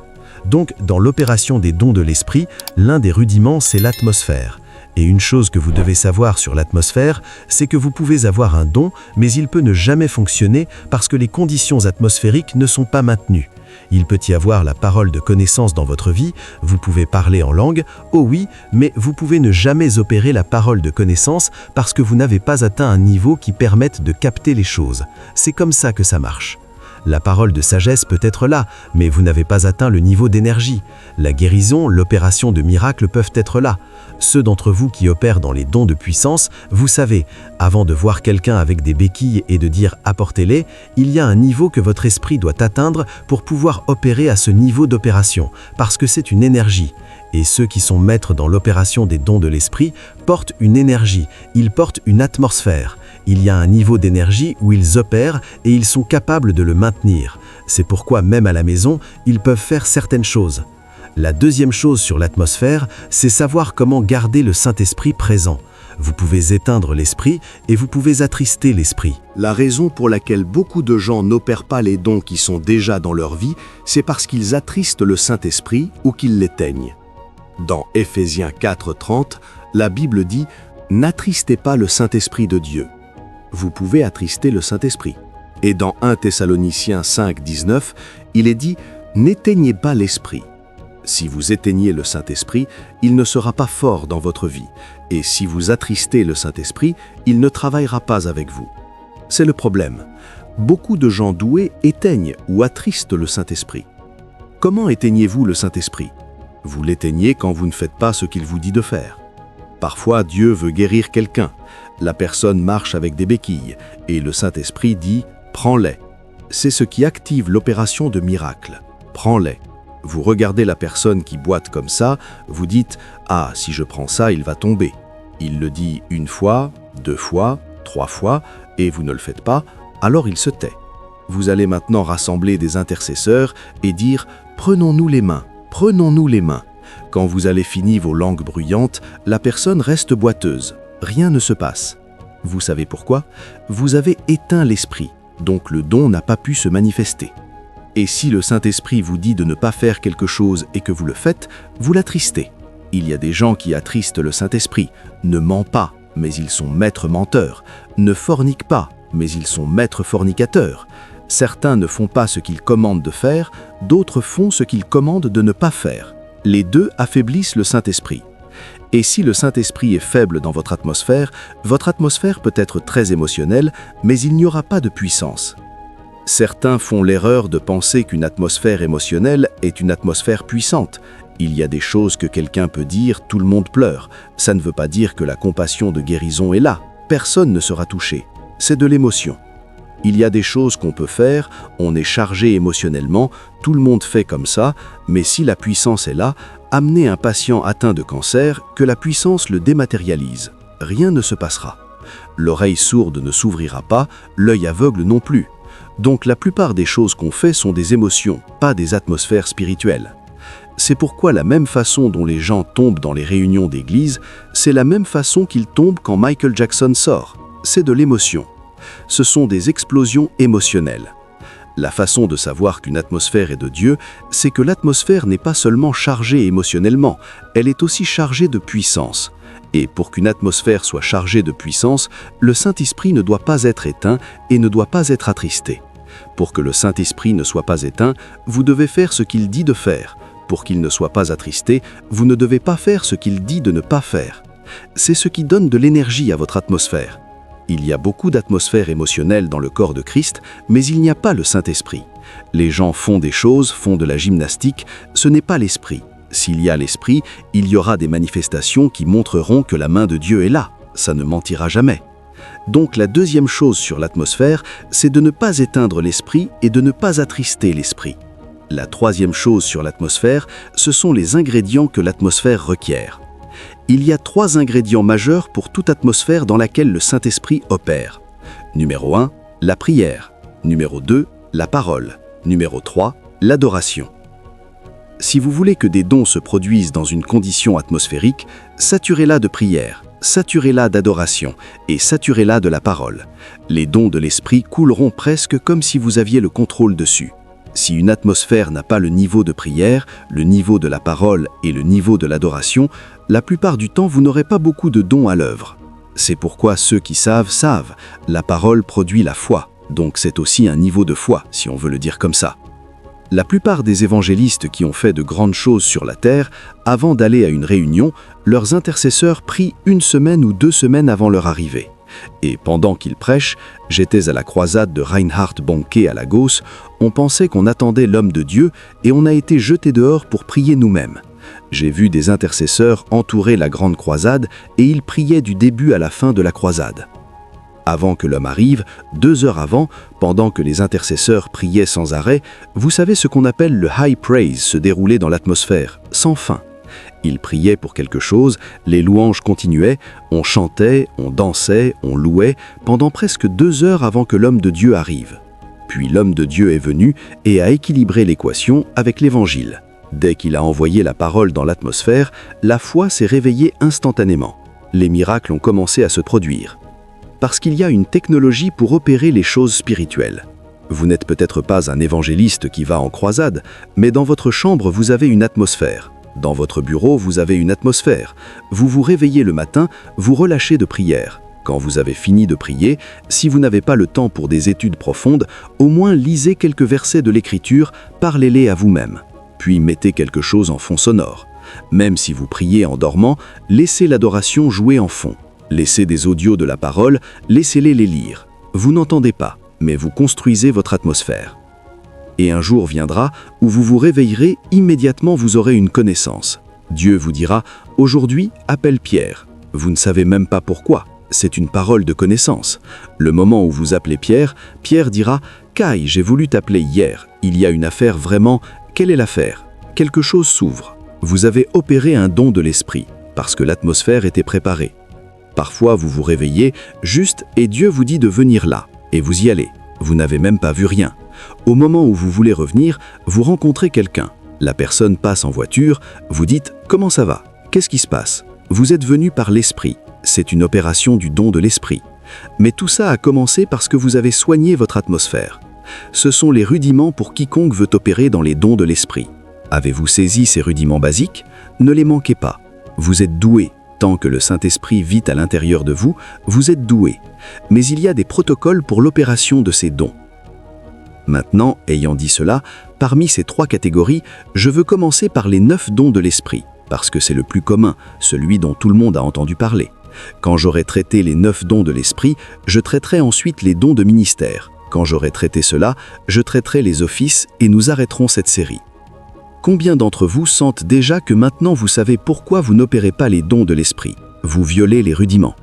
Donc, dans l'opération des dons de l'esprit, l'un des rudiments, c'est l'atmosphère. Et une chose que vous devez savoir sur l'atmosphère, c'est que vous pouvez avoir un don, mais il peut ne jamais fonctionner parce que les conditions atmosphériques ne sont pas maintenues. Il peut y avoir la parole de connaissance dans votre vie, vous pouvez parler en langue, oh oui, mais vous pouvez ne jamais opérer la parole de connaissance parce que vous n'avez pas atteint un niveau qui permette de capter les choses. C'est comme ça que ça marche. La parole de sagesse peut être là, mais vous n'avez pas atteint le niveau d'énergie. La guérison, l'opération de miracle peuvent être là. Ceux d'entre vous qui opèrent dans les dons de puissance, vous savez, avant de voir quelqu'un avec des béquilles et de dire « apportez-les », il y a un niveau que votre esprit doit atteindre pour pouvoir opérer à ce niveau d'opération, parce que c'est une énergie. Et ceux qui sont maîtres dans l'opération des dons de l'esprit portent une énergie, ils portent une atmosphère. Il y a un niveau d'énergie où ils opèrent et ils sont capables de le maintenir. C'est pourquoi même à la maison, ils peuvent faire certaines choses. La deuxième chose sur l'atmosphère, c'est savoir comment garder le Saint-Esprit présent. Vous pouvez éteindre l'esprit et vous pouvez attrister l'esprit. La raison pour laquelle beaucoup de gens n'opèrent pas les dons qui sont déjà dans leur vie, c'est parce qu'ils attristent le Saint-Esprit ou qu'ils l'éteignent. Dans Éphésiens 4:30, la Bible dit « N'attristez pas le Saint-Esprit de Dieu ». Vous pouvez attrister le Saint-Esprit. Et dans 1 Thessaloniciens 5:19, il est dit « N'éteignez pas l'Esprit ». Si vous éteignez le Saint-Esprit, il ne sera pas fort dans votre vie. Et si vous attristez le Saint-Esprit, il ne travaillera pas avec vous. C'est le problème. Beaucoup de gens doués éteignent ou attristent le Saint-Esprit. Comment éteignez-vous le Saint-Esprit ? Vous l'éteignez quand vous ne faites pas ce qu'il vous dit de faire. Parfois, Dieu veut guérir quelqu'un. La personne marche avec des béquilles et le Saint-Esprit dit « prends-les ». C'est ce qui active l'opération de miracle. Prends-les. Vous regardez la personne qui boite comme ça, vous dites « Ah, si je prends ça, il va tomber ». Il le dit une fois, 2 fois, 3 fois, et vous ne le faites pas, alors il se tait. Vous allez maintenant rassembler des intercesseurs et dire « Prenons-nous les mains, prenons-nous les mains ». Quand vous allez finir vos langues bruyantes, la personne reste boiteuse. Rien ne se passe. Vous savez pourquoi ? Vous avez éteint l'esprit, donc le don n'a pas pu se manifester. Et si le Saint-Esprit vous dit de ne pas faire quelque chose et que vous le faites, vous l'attristez. Il y a des gens qui attristent le Saint-Esprit, ne mentent pas, mais ils sont maîtres menteurs, ne forniquent pas, mais ils sont maîtres fornicateurs. Certains ne font pas ce qu'ils commandent de faire, d'autres font ce qu'ils commandent de ne pas faire. Les deux affaiblissent le Saint-Esprit. Et si le Saint-Esprit est faible dans votre atmosphère peut être très émotionnelle, mais il n'y aura pas de puissance. Certains font l'erreur de penser qu'une atmosphère émotionnelle est une atmosphère puissante. Il y a des choses que quelqu'un peut dire, tout le monde pleure. Ça ne veut pas dire que la compassion de guérison est là. Personne ne sera touché. C'est de l'émotion. Il y a des choses qu'on peut faire, on est chargé émotionnellement, tout le monde fait comme ça, mais si la puissance est là, amenez un patient atteint de cancer, que la puissance le dématérialise. Rien ne se passera. L'oreille sourde ne s'ouvrira pas, l'œil aveugle non plus. Donc la plupart des choses qu'on fait sont des émotions, pas des atmosphères spirituelles. C'est pourquoi la même façon dont les gens tombent dans les réunions d'église, c'est la même façon qu'ils tombent quand Michael Jackson sort. C'est de l'émotion. Ce sont des explosions émotionnelles. La façon de savoir qu'une atmosphère est de Dieu, c'est que l'atmosphère n'est pas seulement chargée émotionnellement, elle est aussi chargée de puissance. Et pour qu'une atmosphère soit chargée de puissance, le Saint-Esprit ne doit pas être éteint et ne doit pas être attristé. Pour que le Saint-Esprit ne soit pas éteint, vous devez faire ce qu'il dit de faire. Pour qu'il ne soit pas attristé, vous ne devez pas faire ce qu'il dit de ne pas faire. C'est ce qui donne de l'énergie à votre atmosphère. Il y a beaucoup d'atmosphère émotionnelle dans le corps de Christ, mais il n'y a pas le Saint-Esprit. Les gens font des choses, font de la gymnastique, ce n'est pas l'Esprit. S'il y a l'Esprit, il y aura des manifestations qui montreront que la main de Dieu est là. Ça ne mentira jamais. Donc la deuxième chose sur l'atmosphère, c'est de ne pas éteindre l'Esprit et de ne pas attrister l'Esprit. La troisième chose sur l'atmosphère, ce sont les ingrédients que l'atmosphère requiert. Il y a 3 ingrédients majeurs pour toute atmosphère dans laquelle le Saint-Esprit opère. Numéro 1, la prière. Numéro 2, la parole. Numéro 3, l'adoration. Si vous voulez que des dons se produisent dans une condition atmosphérique, saturez-la de prière, saturez-la d'adoration et saturez-la de la parole. Les dons de l'Esprit couleront presque comme si vous aviez le contrôle dessus. Si une atmosphère n'a pas le niveau de prière, le niveau de la parole et le niveau de l'adoration, la plupart du temps vous n'aurez pas beaucoup de dons à l'œuvre. C'est pourquoi ceux qui savent, savent. La parole produit la foi, donc c'est aussi un niveau de foi, si on veut le dire comme ça. La plupart des évangélistes qui ont fait de grandes choses sur la terre, avant d'aller à une réunion, leurs intercesseurs prient 1 semaine ou 2 semaines avant leur arrivée. Et pendant qu'ils prêchent, j'étais à la croisade de Reinhard Bonnke à Lagos, on pensait qu'on attendait l'homme de Dieu et on a été jetés dehors pour prier nous-mêmes. J'ai vu des intercesseurs entourer la grande croisade et ils priaient du début à la fin de la croisade. Avant que l'homme arrive, 2 heures avant, pendant que les intercesseurs priaient sans arrêt, vous savez ce qu'on appelle le high praise se déroulait dans l'atmosphère, sans fin. Ils priaient pour quelque chose, les louanges continuaient, on chantait, on dansait, on louait, pendant presque 2 heures avant que l'homme de Dieu arrive. Puis l'homme de Dieu est venu et a équilibré l'équation avec l'Évangile. Dès qu'il a envoyé la parole dans l'atmosphère, la foi s'est réveillée instantanément. Les miracles ont commencé à se produire. Parce qu'il y a une technologie pour opérer les choses spirituelles. Vous n'êtes peut-être pas un évangéliste qui va en croisade, mais dans votre chambre, vous avez une atmosphère. Dans votre bureau, vous avez une atmosphère. Vous vous réveillez le matin, vous relâchez de prière. Quand vous avez fini de prier, si vous n'avez pas le temps pour des études profondes, au moins lisez quelques versets de l'Écriture, parlez-les à vous-même. Puis mettez quelque chose en fond sonore. Même si vous priez en dormant, laissez l'adoration jouer en fond. Laissez des audios de la parole, laissez-les les lire. Vous n'entendez pas, mais vous construisez votre atmosphère. Et un jour viendra où vous vous réveillerez, immédiatement vous aurez une connaissance. Dieu vous dira « Aujourd'hui, appelle Pierre ». Vous ne savez même pas pourquoi, c'est une parole de connaissance. Le moment où vous appelez Pierre, Pierre dira « Kai, j'ai voulu t'appeler hier, il y a une affaire vraiment, quelle est l'affaire ?» Quelque chose s'ouvre. Vous avez opéré un don de l'esprit, parce que l'atmosphère était préparée. Parfois vous vous réveillez juste et Dieu vous dit de venir là, et vous y allez. Vous n'avez même pas vu rien. Au moment où vous voulez revenir, vous rencontrez quelqu'un. La personne passe en voiture, vous dites « Comment ça va ? Qu'est-ce qui se passe ?» Vous êtes venu par l'esprit. C'est une opération du don de l'esprit. Mais tout ça a commencé parce que vous avez soigné votre atmosphère. Ce sont les rudiments pour quiconque veut opérer dans les dons de l'esprit. Avez-vous saisi ces rudiments basiques ? Ne les manquez pas. Vous êtes doué. Tant que le Saint-Esprit vit à l'intérieur de vous, vous êtes doué. Mais il y a des protocoles pour l'opération de ces dons. Maintenant, ayant dit cela, parmi ces 3 catégories, je veux commencer par les 9 dons de l'Esprit, parce que c'est le plus commun, celui dont tout le monde a entendu parler. Quand j'aurai traité les 9 dons de l'Esprit, je traiterai ensuite les dons de ministère. Quand j'aurai traité cela, je traiterai les offices et nous arrêterons cette série. Combien d'entre vous sentent déjà que maintenant vous savez pourquoi vous n'opérez pas les dons de l'Esprit? Vous violez les rudiments.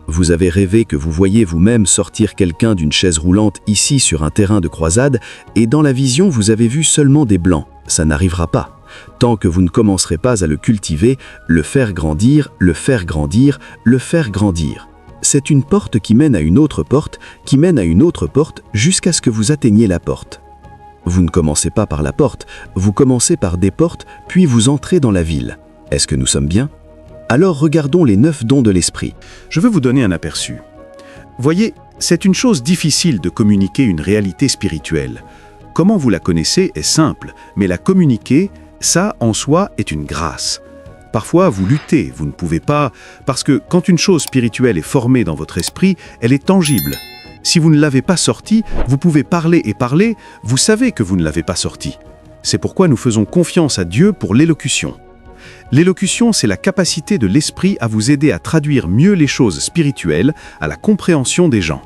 Vous avez rêvé que vous voyez vous-même sortir quelqu'un d'une chaise roulante ici sur un terrain de croisade et dans la vision vous avez vu seulement des blancs. Ça n'arrivera pas. Tant que vous ne commencerez pas à le cultiver, le faire grandir, le faire grandir, le faire grandir. C'est une porte qui mène à une autre porte, qui mène à une autre porte jusqu'à ce que vous atteigniez la porte. Vous ne commencez pas par la porte, vous commencez par des portes, puis vous entrez dans la ville. Est-ce que nous sommes bien? Alors regardons les 9 dons de l'Esprit. Je veux vous donner un aperçu. Voyez, c'est une chose difficile de communiquer une réalité spirituelle. Comment vous la connaissez est simple, mais la communiquer, ça en soi est une grâce. Parfois, vous luttez, vous ne pouvez pas, parce que quand une chose spirituelle est formée dans votre esprit, elle est tangible. Si vous ne l'avez pas sortie, vous pouvez parler et parler, vous savez que vous ne l'avez pas sortie. C'est pourquoi nous faisons confiance à Dieu pour l'élocution. L'élocution, c'est la capacité de l'esprit à vous aider à traduire mieux les choses spirituelles à la compréhension des gens.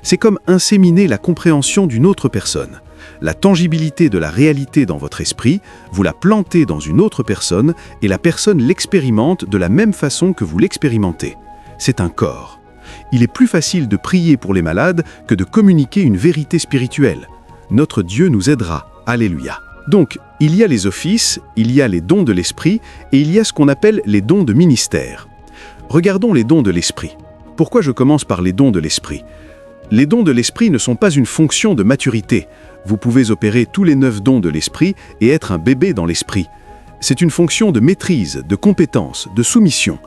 C'est comme inséminer la compréhension d'une autre personne. La tangibilité de la réalité dans votre esprit, vous la plantez dans une autre personne et la personne l'expérimente de la même façon que vous l'expérimentez. C'est un corps. Il est plus facile de prier pour les malades que de communiquer une vérité spirituelle. Notre Dieu nous aidera. Alléluia. Donc, il y a les offices, il y a les dons de l'esprit et il y a ce qu'on appelle les dons de ministère. Regardons les dons de l'esprit. Pourquoi je commence par les dons de l'esprit ? Les dons de l'esprit ne sont pas une fonction de maturité. Vous pouvez opérer tous les 9 dons de l'esprit et être un bébé dans l'esprit. C'est une fonction de maîtrise, de compétence, de soumission.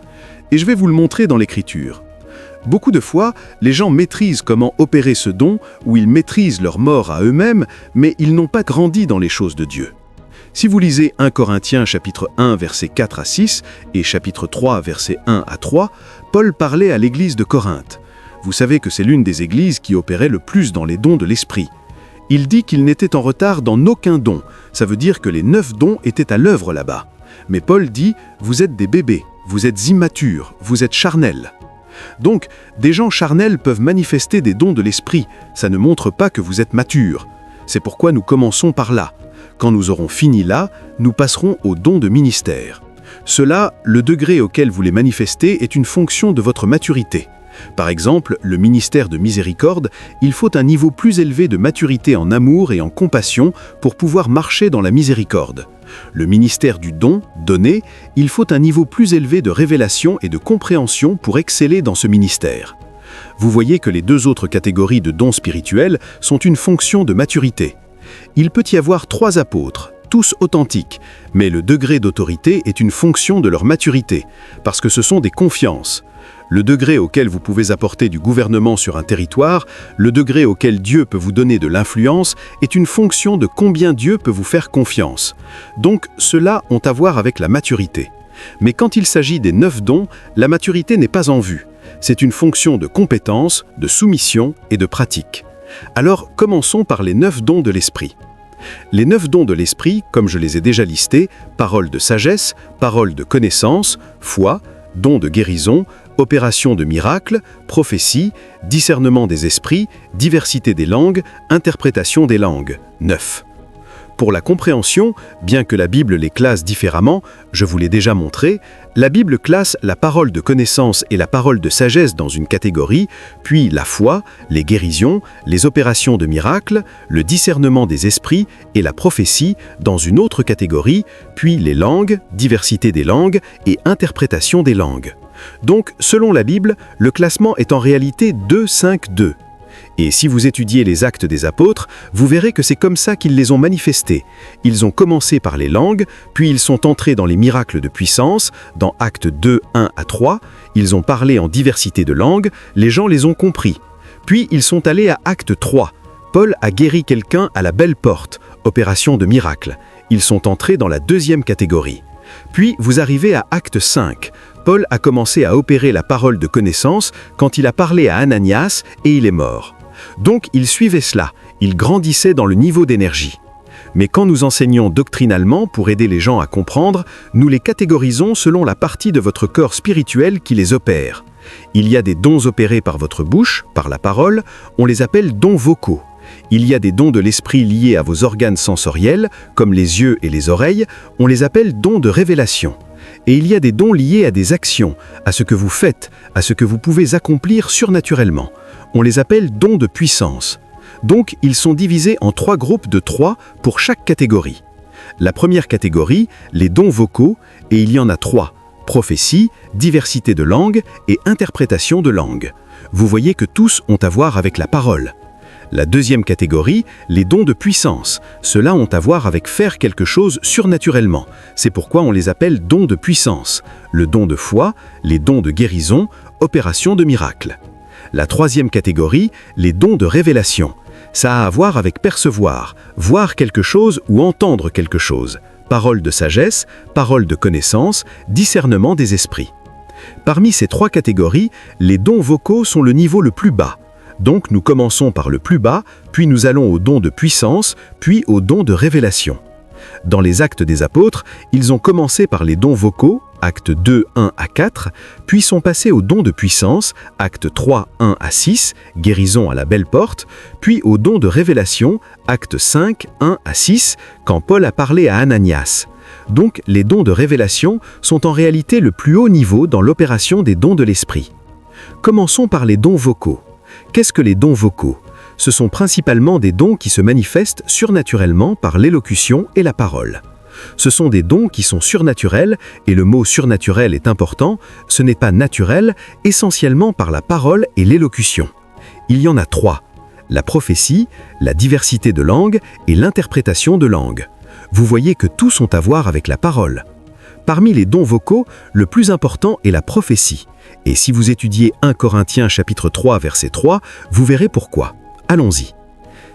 Et je vais vous le montrer dans l'Écriture. Beaucoup de fois, les gens maîtrisent comment opérer ce don, ou ils maîtrisent leur mort à eux-mêmes, mais ils n'ont pas grandi dans les choses de Dieu. Si vous lisez 1 Corinthiens chapitre 1 versets 4 à 6 et chapitre 3 versets 1 à 3, Paul parlait à l'église de Corinthe. Vous savez que c'est l'une des églises qui opérait le plus dans les dons de l'esprit. Il dit qu'il n'était en retard dans aucun don. Ça veut dire que les 9 dons étaient à l'œuvre là-bas. Mais Paul dit « Vous êtes des bébés, vous êtes immatures, vous êtes charnels ». Donc, des gens charnels peuvent manifester des dons de l'esprit. Ça ne montre pas que vous êtes matures. C'est pourquoi nous commençons par là. Quand nous aurons fini là, nous passerons aux dons de ministère. Cela, le degré auquel vous les manifestez est une fonction de votre maturité. Par exemple, le ministère de miséricorde, il faut un niveau plus élevé de maturité en amour et en compassion pour pouvoir marcher dans la miséricorde. Le ministère du don, donné, il faut un niveau plus élevé de révélation et de compréhension pour exceller dans ce ministère. Vous voyez que les 2 autres catégories de dons spirituels sont une fonction de maturité. Il peut y avoir 3 apôtres, tous authentiques, mais le degré d'autorité est une fonction de leur maturité, parce que ce sont des confiances. Le degré auquel vous pouvez apporter du gouvernement sur un territoire, le degré auquel Dieu peut vous donner de l'influence, est une fonction de combien Dieu peut vous faire confiance. Donc, ceux-là ont à voir avec la maturité. Mais quand il s'agit des 9 dons, la maturité n'est pas en vue. C'est une fonction de compétence, de soumission et de pratique. Alors, commençons par les 9 dons de l'esprit. Les 9 dons de l'esprit, comme je les ai déjà listés, parole de sagesse, parole de connaissance, foi, don de guérison, opération de miracle, prophétie, discernement des esprits, diversité des langues, interprétation des langues. 9. Pour la compréhension, bien que la Bible les classe différemment, je vous l'ai déjà montré, la Bible classe la parole de connaissance et la parole de sagesse dans une catégorie, puis la foi, les guérisons, les opérations de miracle, le discernement des esprits et la prophétie dans une autre catégorie, puis les langues, diversité des langues et interprétation des langues. Donc, selon la Bible, le classement est en réalité 2-5-2. Et si vous étudiez les actes des apôtres, vous verrez que c'est comme ça qu'ils les ont manifestés. Ils ont commencé par les langues, puis ils sont entrés dans les miracles de puissance, dans Actes 2, 1 à 3, ils ont parlé en diversité de langues, les gens les ont compris. Puis ils sont allés à Acte 3. Paul a guéri quelqu'un à la belle porte, opération de miracle. Ils sont entrés dans la 2e catégorie. Puis vous arrivez à Acte 5. Paul a commencé à opérer la parole de connaissance quand il a parlé à Ananias et il est mort. Donc il suivait cela, il grandissait dans le niveau d'énergie. Mais quand nous enseignons doctrinalement pour aider les gens à comprendre, nous les catégorisons selon la partie de votre corps spirituel qui les opère. Il y a des dons opérés par votre bouche, par la parole, on les appelle dons vocaux. Il y a des dons de l'esprit liés à vos organes sensoriels, comme les yeux et les oreilles, on les appelle dons de révélation. Et il y a des dons liés à des actions, à ce que vous faites, à ce que vous pouvez accomplir surnaturellement. On les appelle dons de puissance. Donc, ils sont divisés en 3 groupes de 3 pour chaque catégorie. La première catégorie, les dons vocaux, et il y en a 3, prophétie, diversité de langues et interprétation de langues. Vous voyez que tous ont à voir avec la parole. La deuxième catégorie, les dons de puissance. Ceux-là ont à voir avec faire quelque chose surnaturellement. C'est pourquoi on les appelle dons de puissance. Le don de foi, les dons de guérison, opération de miracle. La troisième catégorie, les dons de révélation. Ça a à voir avec percevoir, voir quelque chose ou entendre quelque chose. Parole de sagesse, parole de connaissance, discernement des esprits. Parmi ces 3 catégories, les dons vocaux sont le niveau le plus bas. Donc nous commençons par le plus bas, puis nous allons aux dons de puissance, puis aux dons de révélation. Dans les Actes des Apôtres, ils ont commencé par les dons vocaux, Actes 2, 1 à 4, puis sont passés aux dons de puissance, Actes 3, 1 à 6, guérison à la belle porte, puis aux dons de révélation, Actes 5, 1 à 6, quand Paul a parlé à Ananias. Donc, les dons de révélation sont en réalité le plus haut niveau dans l'opération des dons de l'esprit. Commençons par les dons vocaux. Qu'est-ce que les dons vocaux ? Ce sont principalement des dons qui se manifestent surnaturellement par l'élocution et la parole. Ce sont des dons qui sont surnaturels, et le mot surnaturel est important, ce n'est pas naturel, essentiellement par la parole et l'élocution. Il y en a 3, la prophétie, la diversité de langues et l'interprétation de langues. Vous voyez que tous ont à voir avec la parole. Parmi les dons vocaux, le plus important est la prophétie. Et si vous étudiez 1 Corinthiens chapitre 3 verset 3, vous verrez pourquoi. Allons-y.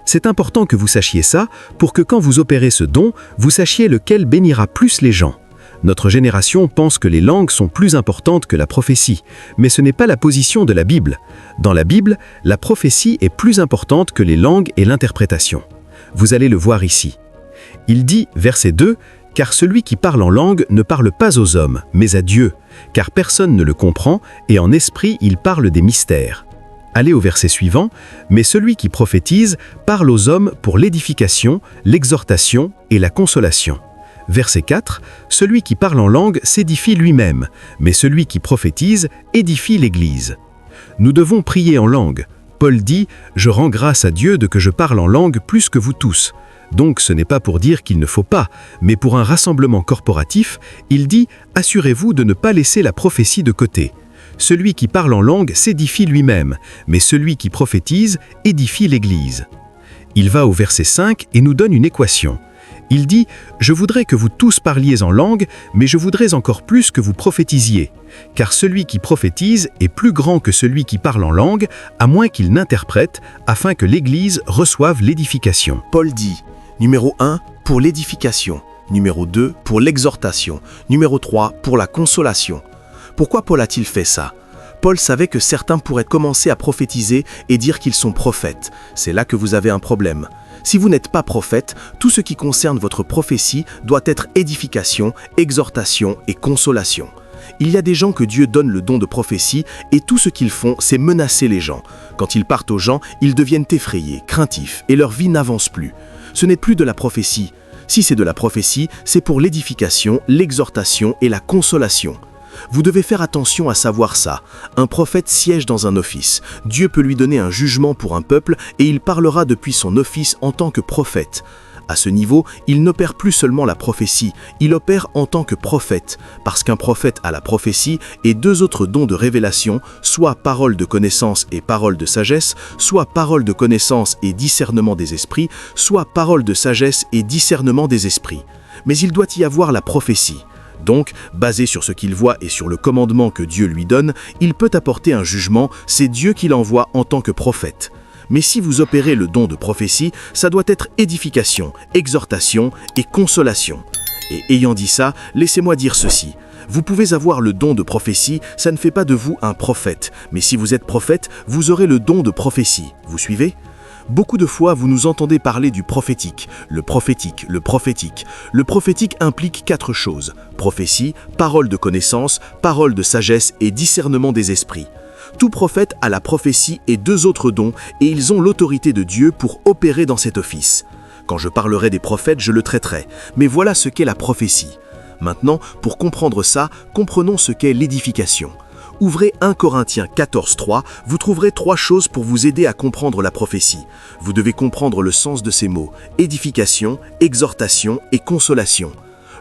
C'est important que vous sachiez ça pour que quand vous opérez ce don, vous sachiez lequel bénira plus les gens. Notre génération pense que les langues sont plus importantes que la prophétie, mais ce n'est pas la position de la Bible. Dans la Bible, la prophétie est plus importante que les langues et l'interprétation. Vous allez le voir ici. Il dit, verset 2, « Car celui qui parle en langue ne parle pas aux hommes, mais à Dieu, car personne ne le comprend, et en esprit il parle des mystères. » Allez au verset suivant, « Mais celui qui prophétise parle aux hommes pour l'édification, l'exhortation et la consolation. » Verset 4, « Celui qui parle en langue s'édifie lui-même, mais celui qui prophétise édifie l'Église. » Nous devons prier en langue. Paul dit, « Je rends grâce à Dieu de que je parle en langue plus que vous tous. » Donc ce n'est pas pour dire qu'il ne faut pas, mais pour un rassemblement corporatif, il dit « Assurez-vous de ne pas laisser la prophétie de côté. » Celui qui parle en langue s'édifie lui-même, mais celui qui prophétise édifie l'Église. Il va au verset 5 et nous donne une équation. Il dit « Je voudrais que vous tous parliez en langue, mais je voudrais encore plus que vous prophétisiez. Car celui qui prophétise est plus grand que celui qui parle en langue, à moins qu'il n'interprète, afin que l'Église reçoive l'édification. » Paul dit, numéro 1, pour l'édification. Numéro 2, pour l'exhortation. Numéro 3, pour la consolation. Pourquoi Paul a-t-il fait ça ? Paul savait que certains pourraient commencer à prophétiser et dire qu'ils sont prophètes. C'est là que vous avez un problème. Si vous n'êtes pas prophète, tout ce qui concerne votre prophétie doit être édification, exhortation et consolation. Il y a des gens que Dieu donne le don de prophétie et tout ce qu'ils font, c'est menacer les gens. Quand ils partent aux gens, ils deviennent effrayés, craintifs et leur vie n'avance plus. Ce n'est plus de la prophétie. Si c'est de la prophétie, c'est pour l'édification, l'exhortation et la consolation. Vous devez faire attention à savoir ça. Un prophète siège dans un office. Dieu peut lui donner un jugement pour un peuple et il parlera depuis son office en tant que prophète. À ce niveau, il n'opère plus seulement la prophétie, il opère en tant que prophète, parce qu'un prophète a la prophétie et 2 autres dons de révélation, soit parole de connaissance et parole de sagesse, soit parole de connaissance et discernement des esprits, soit parole de sagesse et discernement des esprits. Mais il doit y avoir la prophétie. Donc, basé sur ce qu'il voit et sur le commandement que Dieu lui donne, il peut apporter un jugement, c'est Dieu qui l'envoie en tant que prophète. Mais si vous opérez le don de prophétie, ça doit être édification, exhortation et consolation. Et ayant dit ça, laissez-moi dire ceci. Vous pouvez avoir le don de prophétie, ça ne fait pas de vous un prophète. Mais si vous êtes prophète, vous aurez le don de prophétie. Vous suivez ? Beaucoup de fois, vous nous entendez parler du prophétique. Le prophétique, le prophétique. Le prophétique implique 4 choses. Prophétie, parole de connaissance, parole de sagesse et discernement des esprits. Tout prophète a la prophétie et 2 autres dons et ils ont l'autorité de Dieu pour opérer dans cet office. Quand je parlerai des prophètes, je le traiterai. Mais voilà ce qu'est la prophétie. Maintenant, pour comprendre ça, comprenons ce qu'est l'édification. Ouvrez 1 Corinthiens 14, 3, vous trouverez 3 choses pour vous aider à comprendre la prophétie. Vous devez comprendre le sens de ces mots, édification, exhortation et consolation.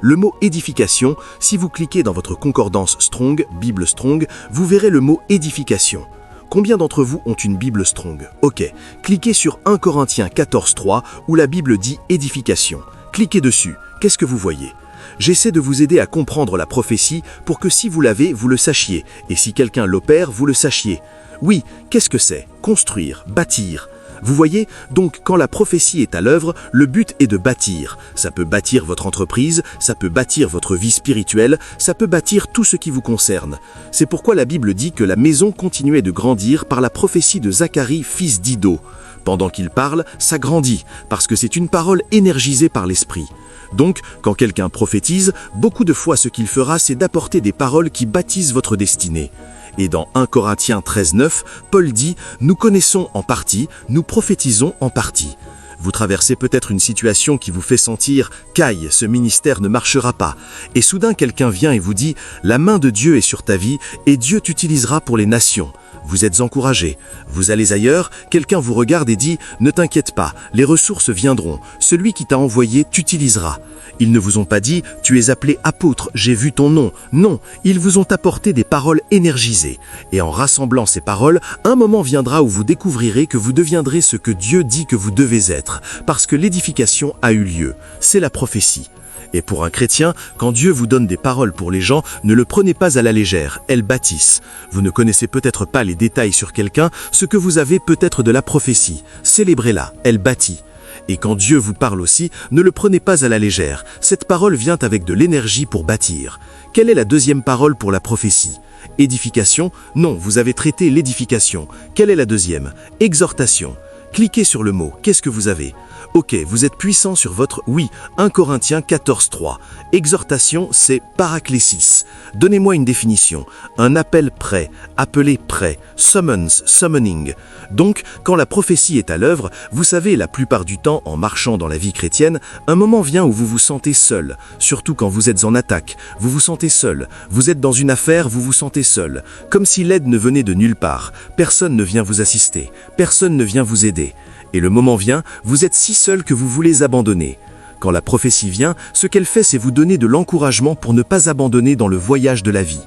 Le mot édification, si vous cliquez dans votre concordance Strong, Bible Strong, vous verrez le mot édification. Combien d'entre vous ont une Bible Strong ? Ok, cliquez sur 1 Corinthiens 14, 3, où la Bible dit édification. Cliquez dessus, qu'est-ce que vous voyez ? J'essaie de vous aider à comprendre la prophétie pour que si vous l'avez, vous le sachiez, et si quelqu'un l'opère, vous le sachiez. Oui, qu'est-ce que c'est ? Construire, bâtir. Vous voyez, donc quand la prophétie est à l'œuvre, le but est de bâtir. Ça peut bâtir votre entreprise, ça peut bâtir votre vie spirituelle, ça peut bâtir tout ce qui vous concerne. C'est pourquoi la Bible dit que la maison continuait de grandir par la prophétie de Zacharie, fils d'Iddo. Pendant qu'il parle, ça grandit, parce que c'est une parole énergisée par l'Esprit. Donc, quand quelqu'un prophétise, beaucoup de fois ce qu'il fera, c'est d'apporter des paroles qui bâtissent votre destinée. Et dans 1 Corinthiens 13:9, Paul dit « Nous connaissons en partie, nous prophétisons en partie ». Vous traversez peut-être une situation qui vous fait sentir « Caille, ce ministère ne marchera pas ». Et soudain quelqu'un vient et vous dit « La main de Dieu est sur ta vie et Dieu t'utilisera pour les nations ». Vous êtes encouragé. Vous allez ailleurs, quelqu'un vous regarde et dit « Ne t'inquiète pas, les ressources viendront. Celui qui t'a envoyé t'utilisera ». Ils ne vous ont pas dit « Tu es appelé apôtre, j'ai vu ton nom ». Non, ils vous ont apporté des paroles énergisées. Et en rassemblant ces paroles, un moment viendra où vous découvrirez que vous deviendrez ce que Dieu dit que vous devez être, parce que l'édification a eu lieu. C'est la prophétie. Et pour un chrétien, quand Dieu vous donne des paroles pour les gens, ne le prenez pas à la légère, elles bâtissent. Vous ne connaissez peut-être pas les détails sur quelqu'un, ce que vous avez peut-être de la prophétie. Célébrez-la, elle bâtit. Et quand Dieu vous parle aussi, ne le prenez pas à la légère. Cette parole vient avec de l'énergie pour bâtir. Quelle est la deuxième parole pour la prophétie ? Édification ? Non, vous avez traité l'édification. Quelle est la deuxième ? Exhortation. Cliquez sur le mot. Qu'est-ce que vous avez ? Ok, vous êtes puissant sur votre... Oui, 1 Corinthiens 14:3. Exhortation, c'est paraklésis. Donnez-moi une définition. Un appel prêt, appelé prêt, summons, summoning. Donc, quand la prophétie est à l'œuvre, vous savez, la plupart du temps, en marchant dans la vie chrétienne, un moment vient où vous vous sentez seul. Surtout quand vous êtes en attaque, vous vous sentez seul. Vous êtes dans une affaire, vous vous sentez seul. Comme si l'aide ne venait de nulle part. Personne ne vient vous assister. Personne ne vient vous aider. Et le moment vient, vous êtes si seul que vous voulez abandonner. Quand la prophétie vient, ce qu'elle fait, c'est vous donner de l'encouragement pour ne pas abandonner dans le voyage de la vie.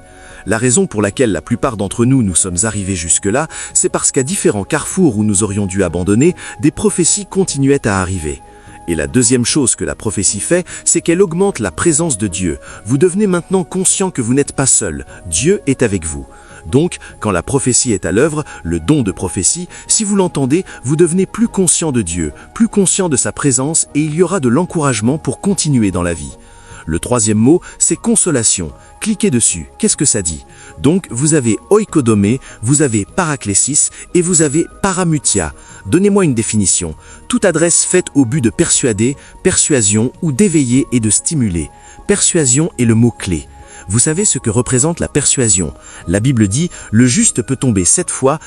La raison pour laquelle la plupart d'entre nous sommes arrivés jusque-là, c'est parce qu'à différents carrefours où nous aurions dû abandonner, des prophéties continuaient à arriver. Et la deuxième chose que la prophétie fait, c'est qu'elle augmente la présence de Dieu. Vous devenez maintenant conscient que vous n'êtes pas seul. Dieu est avec vous. Donc, quand la prophétie est à l'œuvre, le don de prophétie, si vous l'entendez, vous devenez plus conscient de Dieu, plus conscient de sa présence et il y aura de l'encouragement pour continuer dans la vie. Le troisième mot, c'est consolation. Cliquez dessus. Qu'est-ce que ça dit ? Donc, vous avez oikodomé, vous avez paraklésis et vous avez paramutia. Donnez-moi une définition. Toute adresse faite au but de persuader, persuasion ou d'éveiller et de stimuler. Persuasion est le mot-clé. Vous savez ce que représente la persuasion. La Bible dit « Le juste peut tomber 7 fois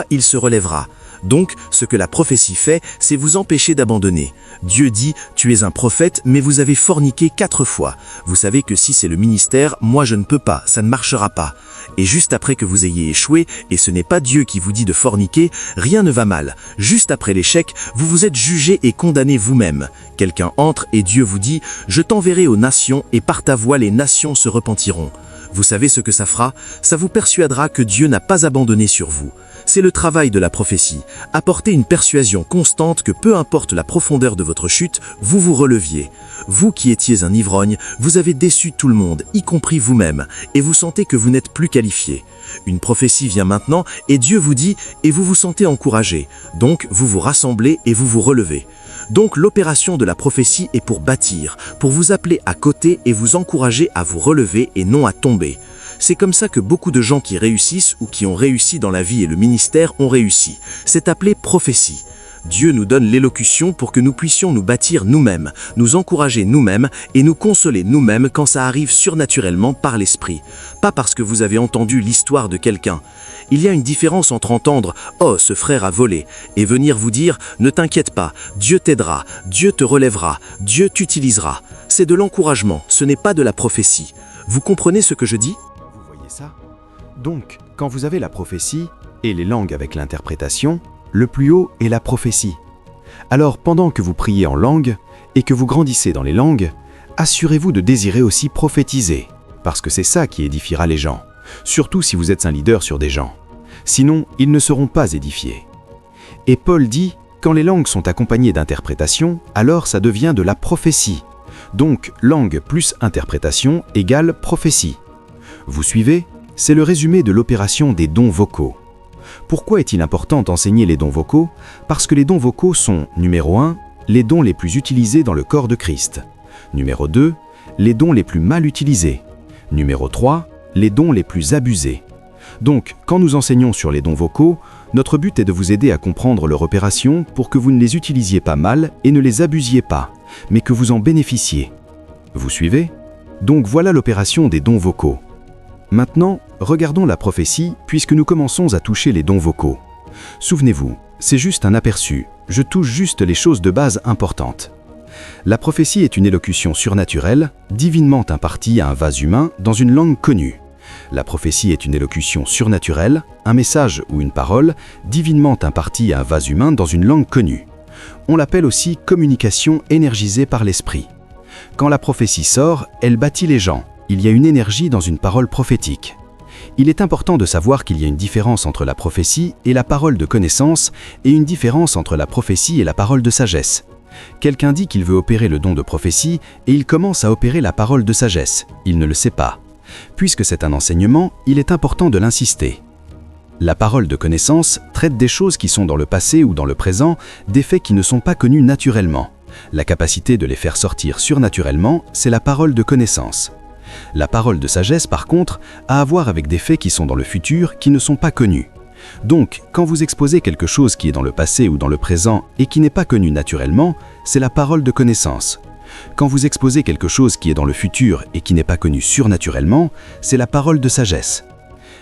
il se relèvera ». Donc, ce que la prophétie fait, c'est vous empêcher d'abandonner. Dieu dit « Tu es un prophète, mais vous avez forniqué 4 fois ». Vous savez que si c'est le ministère, moi je ne peux pas, ça ne marchera pas. Et juste après que vous ayez échoué, et ce n'est pas Dieu qui vous dit de forniquer, rien ne va mal. Juste après l'échec, vous vous êtes jugé et condamné vous-même. Quelqu'un entre et Dieu vous dit « Je t'enverrai aux nations et par ta voix les nations se repentiront ». Vous savez ce que ça fera ? Ça vous persuadera que Dieu n'a pas abandonné sur vous. C'est le travail de la prophétie. Apporter une persuasion constante que peu importe la profondeur de votre chute, vous vous releviez. Vous qui étiez un ivrogne, vous avez déçu tout le monde, y compris vous-même, et vous sentez que vous n'êtes plus qualifié. Une prophétie vient maintenant et Dieu vous dit et vous vous sentez encouragé. Donc vous vous rassemblez et vous vous relevez. Donc l'opération de la prophétie est pour bâtir, pour vous appeler à côté et vous encourager à vous relever et non à tomber. C'est comme ça que beaucoup de gens qui réussissent ou qui ont réussi dans la vie et le ministère ont réussi. C'est appelé prophétie. Dieu nous donne l'élocution pour que nous puissions nous bâtir nous-mêmes, nous encourager nous-mêmes et nous consoler nous-mêmes quand ça arrive surnaturellement par l'esprit. Pas parce que vous avez entendu l'histoire de quelqu'un. Il y a une différence entre entendre « Oh, ce frère a volé » et venir vous dire « Ne t'inquiète pas, Dieu t'aidera, Dieu te relèvera, Dieu t'utilisera ». C'est de l'encouragement, ce n'est pas de la prophétie. Vous comprenez ce que je dis ? Vous voyez ça ? Donc, quand vous avez la prophétie et les langues avec l'interprétation, le plus haut est la prophétie. Alors, pendant que vous priez en langue et que vous grandissez dans les langues, assurez-vous de désirer aussi prophétiser, parce que c'est ça qui édifiera les gens, surtout si vous êtes un leader sur des gens. Sinon, ils ne seront pas édifiés. Et Paul dit, quand les langues sont accompagnées d'interprétation, alors ça devient de la prophétie. Donc, langue plus interprétation égale prophétie. Vous suivez ? C'est le résumé de l'opération des dons vocaux. Pourquoi est-il important d'enseigner les dons vocaux ? Parce que les dons vocaux sont, numéro 1, les dons les plus utilisés dans le corps de Christ. Numéro 2, les dons les plus mal utilisés. Numéro 3, les dons les plus abusés. Donc, quand nous enseignons sur les dons vocaux, notre but est de vous aider à comprendre leur opération pour que vous ne les utilisiez pas mal et ne les abusiez pas, mais que vous en bénéficiez. Vous suivez? Donc voilà l'opération des dons vocaux. Maintenant, regardons la prophétie puisque nous commençons à toucher les dons vocaux. Souvenez-vous, c'est juste un aperçu, je touche juste les choses de base importantes. La prophétie est une élocution surnaturelle, divinement impartie à un vase humain dans une langue connue. La prophétie est une élocution surnaturelle, un message ou une parole, divinement impartie à un vase humain dans une langue connue. On l'appelle aussi communication énergisée par l'esprit. Quand la prophétie sort, elle bâtit les gens. Il y a une énergie dans une parole prophétique. Il est important de savoir qu'il y a une différence entre la prophétie et la parole de connaissance et une différence entre la prophétie et la parole de sagesse. Quelqu'un dit qu'il veut opérer le don de prophétie et il commence à opérer la parole de sagesse. Il ne le sait pas. Puisque c'est un enseignement, il est important de l'insister. La parole de connaissance traite des choses qui sont dans le passé ou dans le présent, des faits qui ne sont pas connus naturellement. La capacité de les faire sortir surnaturellement, c'est la parole de connaissance. La parole de sagesse, par contre, a à voir avec des faits qui sont dans le futur, qui ne sont pas connus. Donc, quand vous exposez quelque chose qui est dans le passé ou dans le présent et qui n'est pas connu naturellement, c'est la parole de connaissance. Quand vous exposez quelque chose qui est dans le futur et qui n'est pas connu surnaturellement, c'est la parole de sagesse.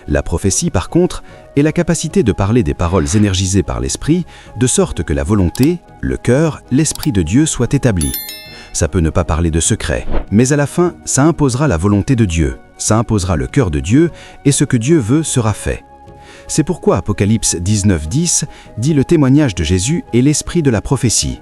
La prophétie, par contre, est la capacité de parler des paroles énergisées par l'esprit, de sorte que la volonté, le cœur, l'esprit de Dieu soient établis. Ça peut ne pas parler de secret, mais à la fin, ça imposera la volonté de Dieu, ça imposera le cœur de Dieu, et ce que Dieu veut sera fait. C'est pourquoi Apocalypse 19:10 dit le témoignage de Jésus est l'esprit de la prophétie.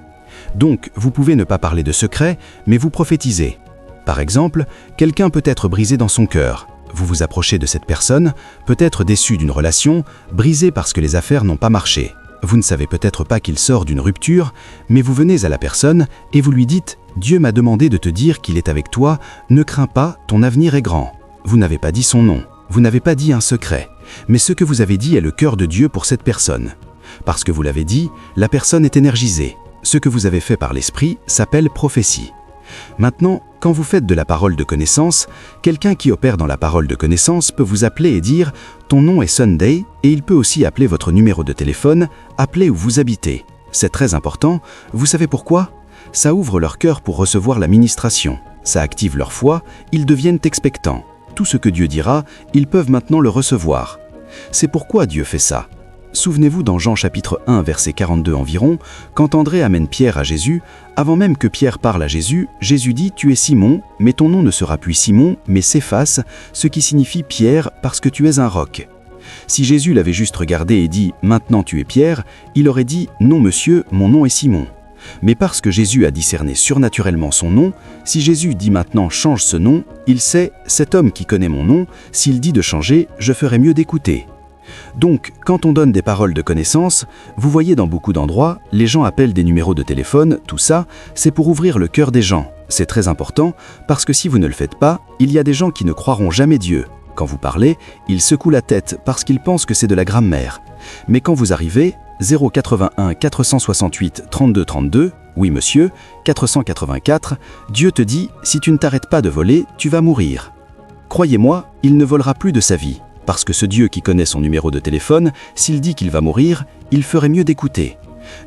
Donc, vous pouvez ne pas parler de secret, mais vous prophétisez. Par exemple, quelqu'un peut être brisé dans son cœur. Vous vous approchez de cette personne, peut-être déçu d'une relation, brisé parce que les affaires n'ont pas marché. Vous ne savez peut-être pas qu'il sort d'une rupture, mais vous venez à la personne et vous lui dites « Dieu m'a demandé de te dire qu'il est avec toi, ne crains pas, ton avenir est grand. » Vous n'avez pas dit son nom, vous n'avez pas dit un secret, mais ce que vous avez dit est le cœur de Dieu pour cette personne. Parce que vous l'avez dit, la personne est énergisée. Ce que vous avez fait par l'esprit s'appelle prophétie. Maintenant, quand vous faites de la parole de connaissance, quelqu'un qui opère dans la parole de connaissance peut vous appeler et dire « Ton nom est Sunday » et il peut aussi appeler votre numéro de téléphone, appeler où vous habitez. C'est très important. Vous savez pourquoi? Ça ouvre leur cœur pour recevoir la ministration. Ça active leur foi, ils deviennent expectants. Tout ce que Dieu dira, ils peuvent maintenant le recevoir. C'est pourquoi Dieu fait ça. Souvenez-vous dans Jean chapitre 1 verset 42 environ, quand André amène Pierre à Jésus, avant même que Pierre parle à Jésus, Jésus dit « Tu es Simon, mais ton nom ne sera plus Simon, mais Céphas, ce qui signifie Pierre parce que tu es un roc. » Si Jésus l'avait juste regardé et dit « Maintenant tu es Pierre », il aurait dit « Non monsieur, mon nom est Simon ». Mais parce que Jésus a discerné surnaturellement son nom, si Jésus dit maintenant « Change ce nom », il sait « Cet homme qui connaît mon nom, s'il dit de changer, je ferai mieux d'écouter ». Donc, quand on donne des paroles de connaissance, vous voyez dans beaucoup d'endroits, les gens appellent des numéros de téléphone, tout ça, c'est pour ouvrir le cœur des gens. C'est très important, parce que si vous ne le faites pas, il y a des gens qui ne croiront jamais Dieu. Quand vous parlez, ils secouent la tête parce qu'ils pensent que c'est de la grammaire. Mais quand vous arrivez, 081 468 32 32, oui monsieur, 484, Dieu te dit, si tu ne t'arrêtes pas de voler, tu vas mourir. Croyez-moi, il ne volera plus de sa vie. Parce que ce Dieu qui connaît son numéro de téléphone, s'il dit qu'il va mourir, il ferait mieux d'écouter.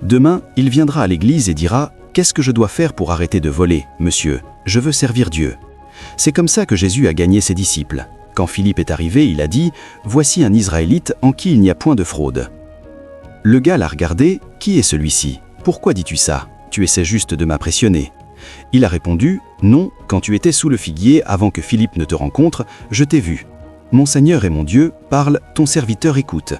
Demain, il viendra à l'église et dira « Qu'est-ce que je dois faire pour arrêter de voler, monsieur? Je veux servir Dieu. » C'est comme ça que Jésus a gagné ses disciples. Quand Philippe est arrivé, il a dit « Voici un Israélite en qui il n'y a point de fraude. » Le gars l'a regardé « Qui est celui-ci? Pourquoi dis-tu ça? Tu essaies juste de m'impressionner. » Il a répondu « Non, quand tu étais sous le figuier avant que Philippe ne te rencontre, je t'ai vu. Mon Seigneur et mon Dieu, parle, ton serviteur écoute. »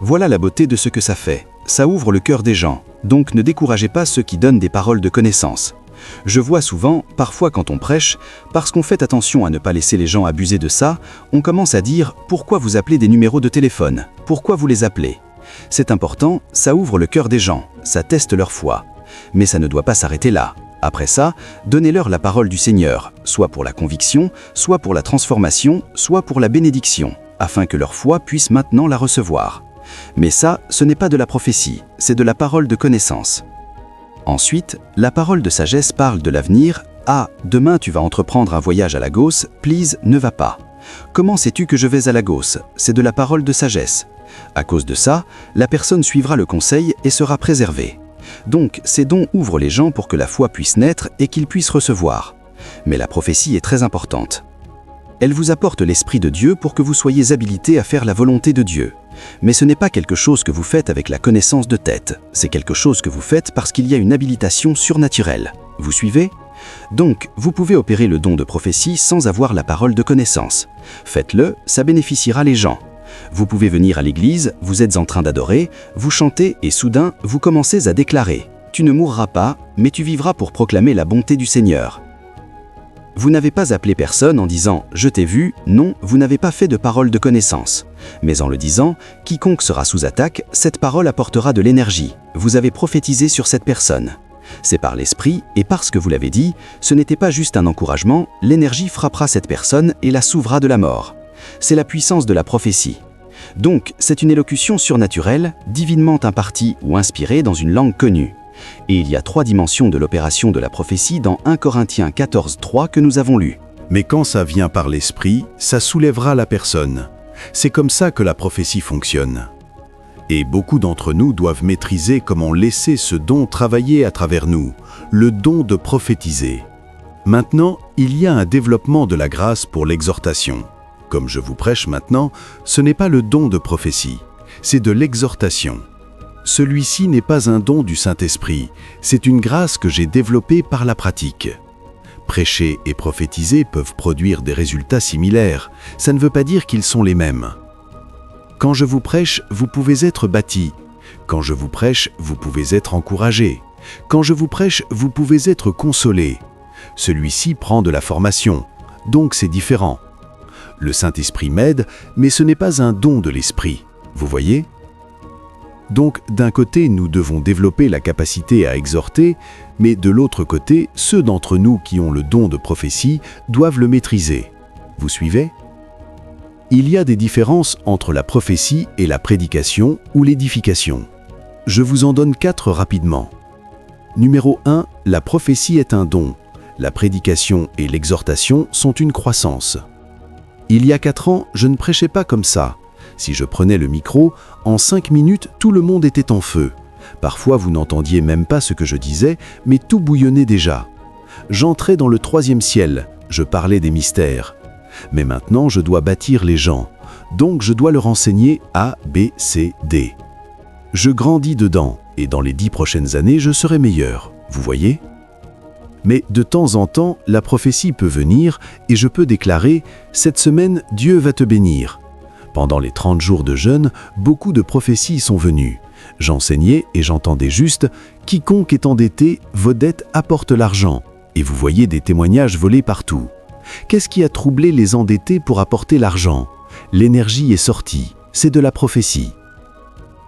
Voilà la beauté de ce que ça fait. Ça ouvre le cœur des gens. Donc ne découragez pas ceux qui donnent des paroles de connaissance. Je vois souvent, parfois quand on prêche, parce qu'on fait attention à ne pas laisser les gens abuser de ça, on commence à dire « Pourquoi vous appelez des numéros de téléphone? Pourquoi vous les appelez ?» C'est important, ça ouvre le cœur des gens, ça teste leur foi. Mais ça ne doit pas s'arrêter là. Après ça, donnez-leur la parole du Seigneur, soit pour la conviction, soit pour la transformation, soit pour la bénédiction, afin que leur foi puisse maintenant la recevoir. Mais ça, ce n'est pas de la prophétie, c'est de la parole de connaissance. Ensuite, la parole de sagesse parle de l'avenir. « Ah, demain tu vas entreprendre un voyage à Lagos, please, ne va pas. Comment sais-tu que je vais à Lagos? C'est de la parole de sagesse. À cause de ça, la personne suivra le conseil et sera préservée. Donc, ces dons ouvrent les gens pour que la foi puisse naître et qu'ils puissent recevoir. Mais la prophétie est très importante. Elle vous apporte l'Esprit de Dieu pour que vous soyez habilités à faire la volonté de Dieu. Mais ce n'est pas quelque chose que vous faites avec la connaissance de tête. C'est quelque chose que vous faites parce qu'il y a une habilitation surnaturelle. Vous suivez? Donc, vous pouvez opérer le don de prophétie sans avoir la parole de connaissance. Faites-le, ça bénéficiera les gens. Vous pouvez venir à l'église, vous êtes en train d'adorer, vous chantez et soudain, vous commencez à déclarer « Tu ne mourras pas, mais tu vivras pour proclamer la bonté du Seigneur ». Vous n'avez pas appelé personne en disant « Je t'ai vu », non, vous n'avez pas fait de parole de connaissance. Mais en le disant « Quiconque sera sous attaque, cette parole apportera de l'énergie ». Vous avez prophétisé sur cette personne. C'est par l'esprit, et parce que vous l'avez dit, ce n'était pas juste un encouragement, l'énergie frappera cette personne et la sauvera de la mort. C'est la puissance de la prophétie. Donc, c'est une élocution surnaturelle, divinement impartie ou inspirée dans une langue connue. Et il y a 3 dimensions de l'opération de la prophétie dans 1 Corinthiens 14:3 que nous avons lu. Mais quand ça vient par l'esprit, ça soulèvera la personne. C'est comme ça que la prophétie fonctionne. Et beaucoup d'entre nous doivent maîtriser comment laisser ce don travailler à travers nous, le don de prophétiser. Maintenant, il y a un développement de la grâce pour l'exhortation. Comme je vous prêche maintenant, ce n'est pas le don de prophétie, c'est de l'exhortation. Celui-ci n'est pas un don du Saint-Esprit, c'est une grâce que j'ai développée par la pratique. Prêcher et prophétiser peuvent produire des résultats similaires, ça ne veut pas dire qu'ils sont les mêmes. Quand je vous prêche, vous pouvez être bâti. Quand je vous prêche, vous pouvez être encouragé. Quand je vous prêche, vous pouvez être consolé. Celui-ci prend de la formation, donc c'est différent. Le Saint-Esprit m'aide, mais ce n'est pas un don de l'Esprit, vous voyez? Donc, d'un côté, nous devons développer la capacité à exhorter, mais de l'autre côté, ceux d'entre nous qui ont le don de prophétie doivent le maîtriser. Vous suivez? Il y a des différences entre la prophétie et la prédication ou l'édification. Je vous en donne 4 rapidement. Numéro 1, la prophétie est un don. La prédication et l'exhortation sont une croissance. Il y a 4 ans, je ne prêchais pas comme ça. Si je prenais le micro, en 5 minutes, tout le monde était en feu. Parfois, vous n'entendiez même pas ce que je disais, mais tout bouillonnait déjà. J'entrais dans le 3e ciel, je parlais des mystères. Mais maintenant, je dois bâtir les gens. Donc, je dois leur enseigner A, B, C, D. Je grandis dedans, et dans les 10 prochaines années, je serai meilleur. Vous voyez ? Mais de temps en temps, la prophétie peut venir, et je peux déclarer « Cette semaine, Dieu va te bénir ». Pendant les 30 jours de jeûne, beaucoup de prophéties sont venues. J'enseignais et j'entendais juste « Quiconque est endetté, vos dettes apportent l'argent ». Et vous voyez des témoignages volés partout. Qu'est-ce qui a troublé les endettés pour apporter l'argent? L'énergie est sortie, c'est de la prophétie.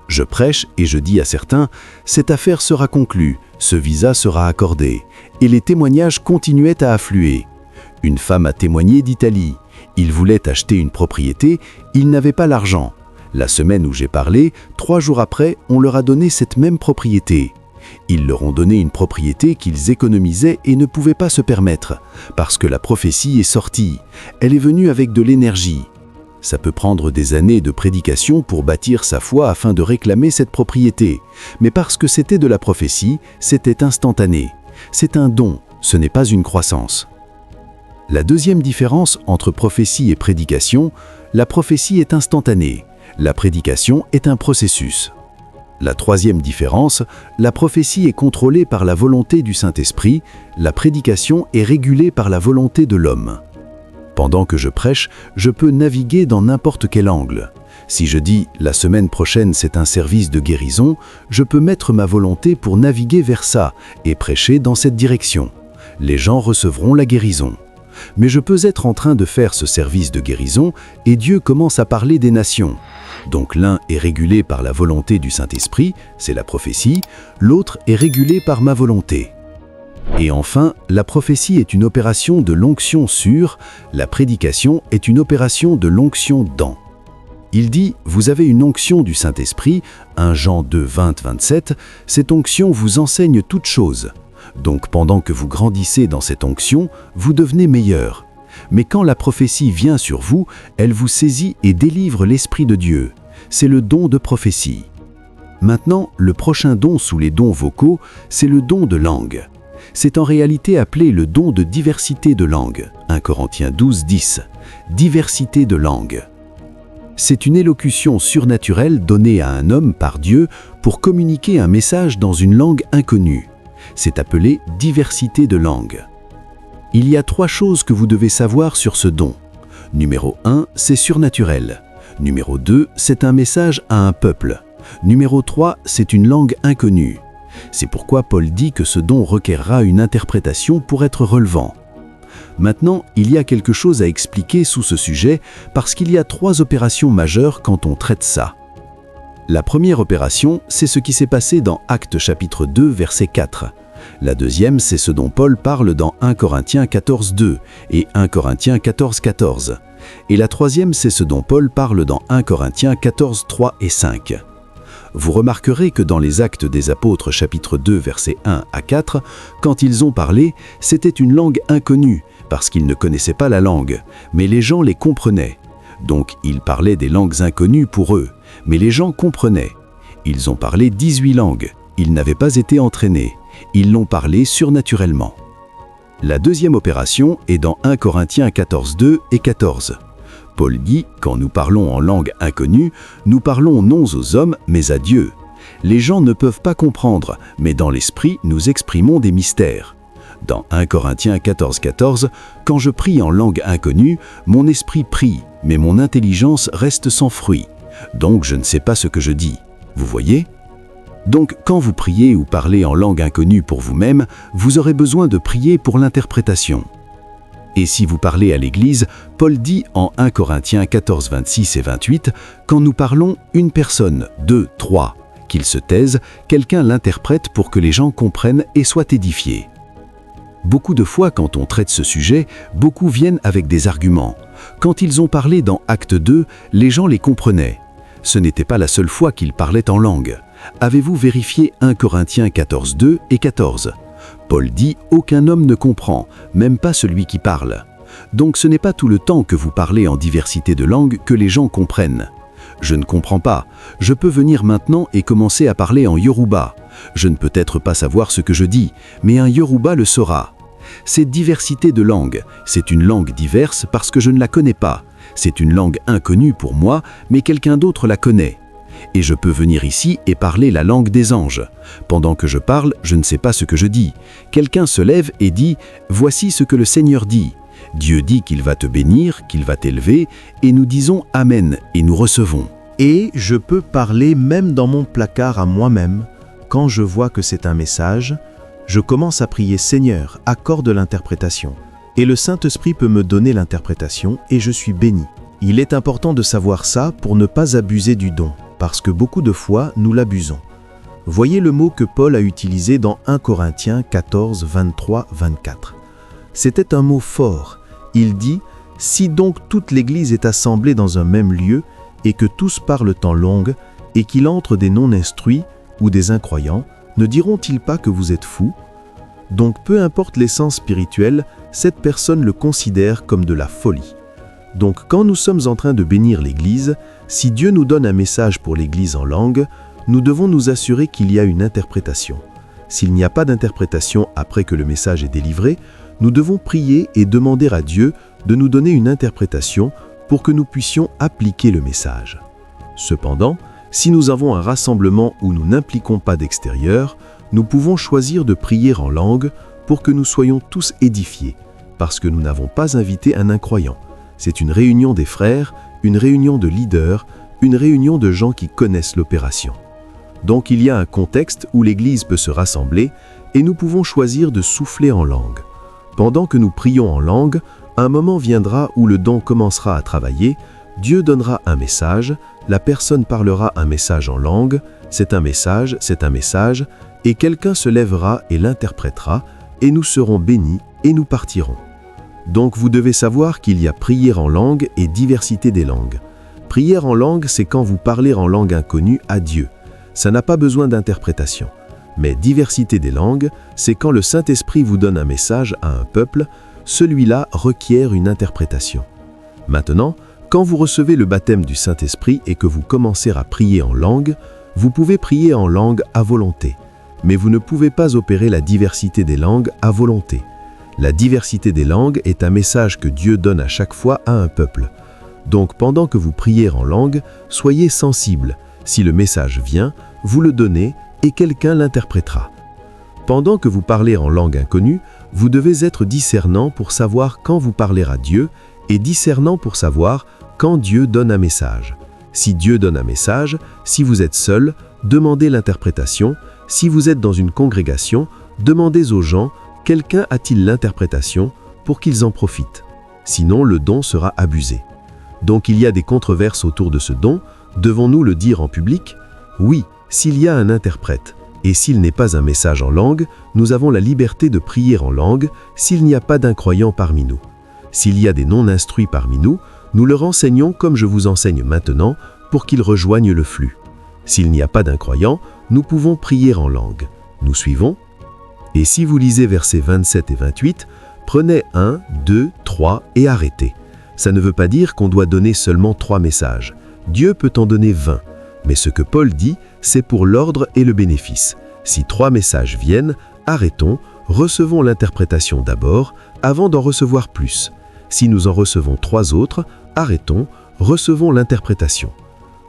Je prêche et je dis à certains « Cette affaire sera conclue, ce visa sera accordé ». Et les témoignages continuaient à affluer. Une femme a témoigné d'Italie. Il voulait acheter une propriété, il n'avait pas l'argent. La semaine où j'ai parlé, 3 jours après, on leur a donné cette même propriété. Ils leur ont donné une propriété qu'ils économisaient et ne pouvaient pas se permettre, parce que la prophétie est sortie. Elle est venue avec de l'énergie. Ça peut prendre des années de prédication pour bâtir sa foi afin de réclamer cette propriété. Mais parce que c'était de la prophétie, c'était instantané. C'est un don, ce n'est pas une croissance. La deuxième différence entre prophétie et prédication, la prophétie est instantanée, la prédication est un processus. La troisième différence, la prophétie est contrôlée par la volonté du Saint-Esprit, la prédication est régulée par la volonté de l'homme. Pendant que je prêche, je peux naviguer dans n'importe quel angle. Si je dis « la semaine prochaine c'est un service de guérison », je peux mettre ma volonté pour naviguer vers ça et prêcher dans cette direction. Les gens recevront la guérison. Mais je peux être en train de faire ce service de guérison et Dieu commence à parler des nations. Donc l'un est régulé par la volonté du Saint-Esprit, c'est la prophétie, l'autre est régulé par ma volonté. Et enfin, la prophétie est une opération de l'onction sur, la prédication est une opération de l'onction dans. Il dit « Vous avez une onction du Saint-Esprit » 1 Jean 2, 20-27, cette onction vous enseigne toutes choses. Donc pendant que vous grandissez dans cette onction, vous devenez meilleur. Mais quand la prophétie vient sur vous, elle vous saisit et délivre l'Esprit de Dieu. C'est le don de prophétie. Maintenant, le prochain don sous les dons vocaux, c'est le don de langue. C'est en réalité appelé le don de diversité de langue. 1 Corinthiens 12, 10. Diversité de langue. C'est une élocution surnaturelle donnée à un homme par Dieu pour communiquer un message dans une langue inconnue. C'est appelé diversité de langue. Il y a 3 choses que vous devez savoir sur ce don. Numéro 1, c'est surnaturel. Numéro 2, c'est un message à un peuple. Numéro 3, c'est une langue inconnue. C'est pourquoi Paul dit que ce don requerra une interprétation pour être relevant. Maintenant, il y a quelque chose à expliquer sous ce sujet parce qu'il y a 3 opérations majeures quand on traite ça. La première opération, c'est ce qui s'est passé dans Actes chapitre 2, verset 4. La deuxième, c'est ce dont Paul parle dans 1 Corinthiens 14, 2 et 1 Corinthiens 14, 14. Et la troisième, c'est ce dont Paul parle dans 1 Corinthiens 14, 3 et 5. Vous remarquerez que dans les Actes des Apôtres chapitre 2, versets 1 à 4, quand ils ont parlé, c'était une langue inconnue, parce qu'ils ne connaissaient pas la langue, mais les gens les comprenaient. Donc ils parlaient des langues inconnues pour eux, mais les gens comprenaient. Ils ont parlé 18 langues, ils n'avaient pas été entraînés, ils l'ont parlé surnaturellement. La deuxième opération est dans 1 Corinthiens 14, 2 et 14. Paul dit, quand nous parlons en langue inconnue, nous parlons non aux hommes, mais à Dieu. Les gens ne peuvent pas comprendre, mais dans l'esprit, nous exprimons des mystères. Dans 1 Corinthiens 14, 14, quand je prie en langue inconnue, mon esprit prie, mais mon intelligence reste sans fruit. Donc je ne sais pas ce que je dis. Vous voyez ? Donc quand vous priez ou parlez en langue inconnue pour vous-même, vous aurez besoin de prier pour l'interprétation. Et si vous parlez à l'Église, Paul dit en 1 Corinthiens 14, 26 et 28, quand nous parlons une personne, 2, 3, qu'il se taise, quelqu'un l'interprète pour que les gens comprennent et soient édifiés. Beaucoup de fois, quand on traite ce sujet, beaucoup viennent avec des arguments. Quand ils ont parlé dans Acte 2, les gens les comprenaient. Ce n'était pas la seule fois qu'ils parlaient en langue. Avez-vous vérifié 1 Corinthiens 14, 2 et 14 ? Paul dit « Aucun homme ne comprend, même pas celui qui parle ». Donc ce n'est pas tout le temps que vous parlez en diversité de langues que les gens comprennent. Je ne comprends pas. Je peux venir maintenant et commencer à parler en Yoruba. Je ne peux peut-être pas savoir ce que je dis, mais un Yoruba le saura. Cette diversité de langues, c'est une langue diverse parce que je ne la connais pas. C'est une langue inconnue pour moi, mais quelqu'un d'autre la connaît. Et je peux venir ici et parler la langue des anges. Pendant que je parle, je ne sais pas ce que je dis. Quelqu'un se lève et dit « Voici ce que le Seigneur dit ». Dieu dit qu'il va te bénir, qu'il va t'élever, et nous disons « Amen » et nous recevons. Et je peux parler même dans mon placard à moi-même. Quand je vois que c'est un message, je commence à prier « Seigneur, accorde l'interprétation ». Et le Saint-Esprit peut me donner l'interprétation et je suis béni. Il est important de savoir ça pour ne pas abuser du don, parce que beaucoup de fois, nous l'abusons. Voyez le mot que Paul a utilisé dans 1 Corinthiens 14, 23, 24. C'était un mot fort. Il dit « Si donc toute l'Église est assemblée dans un même lieu, et que tous parlent en langue, et qu'il entre des non-instruits ou des incroyants, ne diront-ils pas que vous êtes fous ? Donc peu importe l'essence spirituelle, cette personne le considère comme de la folie. Donc quand nous sommes en train de bénir l'Église, si Dieu nous donne un message pour l'Église en langue, nous devons nous assurer qu'il y a une interprétation. S'il n'y a pas d'interprétation après que le message est délivré, nous devons prier et demander à Dieu de nous donner une interprétation pour que nous puissions appliquer le message. Cependant, si nous avons un rassemblement où nous n'impliquons pas d'extérieur, nous pouvons choisir de prier en langue pour que nous soyons tous édifiés, parce que nous n'avons pas invité un incroyant. C'est une réunion des frères, une réunion de leaders, une réunion de gens qui connaissent l'opération. Donc il y a un contexte où l'Église peut se rassembler et nous pouvons choisir de souffler en langue. Pendant que nous prions en langue, un moment viendra où le don commencera à travailler, Dieu donnera un message, la personne parlera un message en langue, c'est un message, et quelqu'un se lèvera et l'interprétera, et nous serons bénis et nous partirons. Donc vous devez savoir qu'il y a prière en langue et diversité des langues. Prière en langue, c'est quand vous parlez en langue inconnue à Dieu. Ça n'a pas besoin d'interprétation. Mais diversité des langues, c'est quand le Saint-Esprit vous donne un message à un peuple, celui-là requiert une interprétation. Maintenant, quand vous recevez le baptême du Saint-Esprit et que vous commencez à prier en langue, vous pouvez prier en langue à volonté, mais vous ne pouvez pas opérer la diversité des langues à volonté. La diversité des langues est un message que Dieu donne à chaque fois à un peuple. Donc pendant que vous priez en langue, soyez sensible. Si le message vient, vous le donnez et quelqu'un l'interprétera. Pendant que vous parlez en langue inconnue, vous devez être discernant pour savoir quand vous parler à Dieu et discernant pour savoir quand Dieu donne un message. Si Dieu donne un message, si vous êtes seul, demandez l'interprétation. Si vous êtes dans une congrégation, demandez aux gens « Quelqu'un a-t-il l'interprétation ?» pour qu'ils en profitent. Sinon, le don sera abusé. Donc il y a des controverses autour de ce don. Devons-nous le dire en public? Oui, s'il y a un interprète. Et s'il n'est pas un message en langue, nous avons la liberté de prier en langue s'il n'y a pas d'incroyants parmi nous. S'il y a des non-instruits parmi nous, nous leur enseignons comme je vous enseigne maintenant pour qu'ils rejoignent le flux. S'il n'y a pas d'incroyants, nous pouvons prier en langue. Nous suivons? Et si vous lisez versets 27 et 28, prenez 1, 2, 3 et arrêtez. Ça ne veut pas dire qu'on doit donner seulement 3 messages. Dieu peut en donner 20. Mais ce que Paul dit, c'est pour l'ordre et le bénéfice. Si 3 messages viennent, arrêtons, recevons l'interprétation d'abord, avant d'en recevoir plus. Si nous en recevons 3 autres, arrêtons, recevons l'interprétation.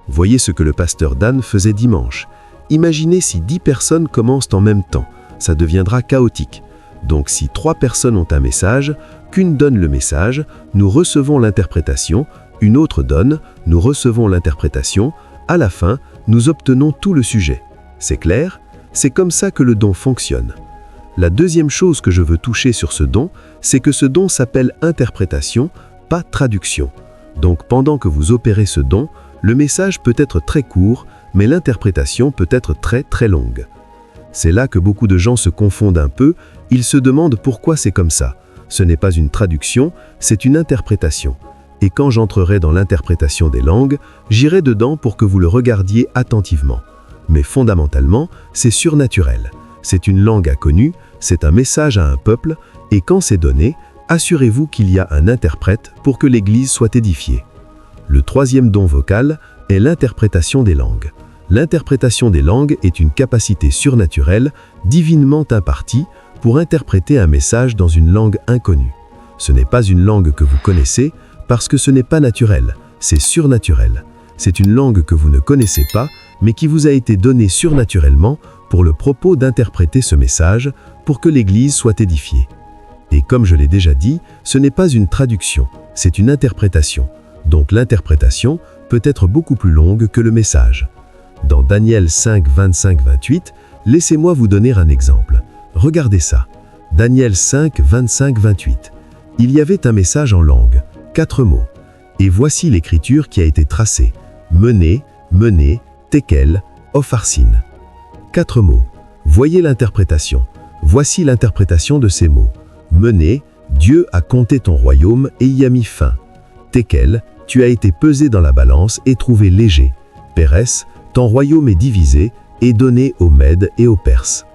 Voyez ce que le pasteur Dan faisait dimanche. Imaginez si 10 personnes commencent en même temps. Ça deviendra chaotique. Donc si 3 personnes ont un message, qu'une donne le message, nous recevons l'interprétation, une autre donne, nous recevons l'interprétation, à la fin, nous obtenons tout le sujet. C'est clair? C'est comme ça que le don fonctionne. La deuxième chose que je veux toucher sur ce don, c'est que ce don s'appelle interprétation, pas traduction. Donc pendant que vous opérez ce don, le message peut être très court, mais l'interprétation peut être très très longue. C'est là que beaucoup de gens se confondent un peu, ils se demandent pourquoi c'est comme ça. Ce n'est pas une traduction, c'est une interprétation. Et quand j'entrerai dans l'interprétation des langues, j'irai dedans pour que vous le regardiez attentivement. Mais fondamentalement, c'est surnaturel. C'est une langue inconnue, c'est un message à un peuple, et quand c'est donné, assurez-vous qu'il y a un interprète pour que l'Église soit édifiée. Le troisième don vocal est l'interprétation des langues. L'interprétation des langues est une capacité surnaturelle, divinement impartie, pour interpréter un message dans une langue inconnue. Ce n'est pas une langue que vous connaissez, parce que ce n'est pas naturel, c'est surnaturel. C'est une langue que vous ne connaissez pas, mais qui vous a été donnée surnaturellement pour le propos d'interpréter ce message, pour que l'Église soit édifiée. Et comme je l'ai déjà dit, ce n'est pas une traduction, c'est une interprétation. Donc l'interprétation peut être beaucoup plus longue que le message. Dans Daniel 5, 25-28, laissez-moi vous donner un exemple. Regardez ça. Daniel 5, 25-28. Il y avait un message en langue, 4 mots. Et voici l'écriture qui a été tracée. Menez, menez, tekel, opharsin. 4 mots. Voyez l'interprétation. Voici l'interprétation de ces mots. Menez, Dieu a compté ton royaume et y a mis fin. Tekel, tu as été pesé dans la balance et trouvé léger. Pérès, ton royaume est divisé et donné aux Mèdes et aux Perses.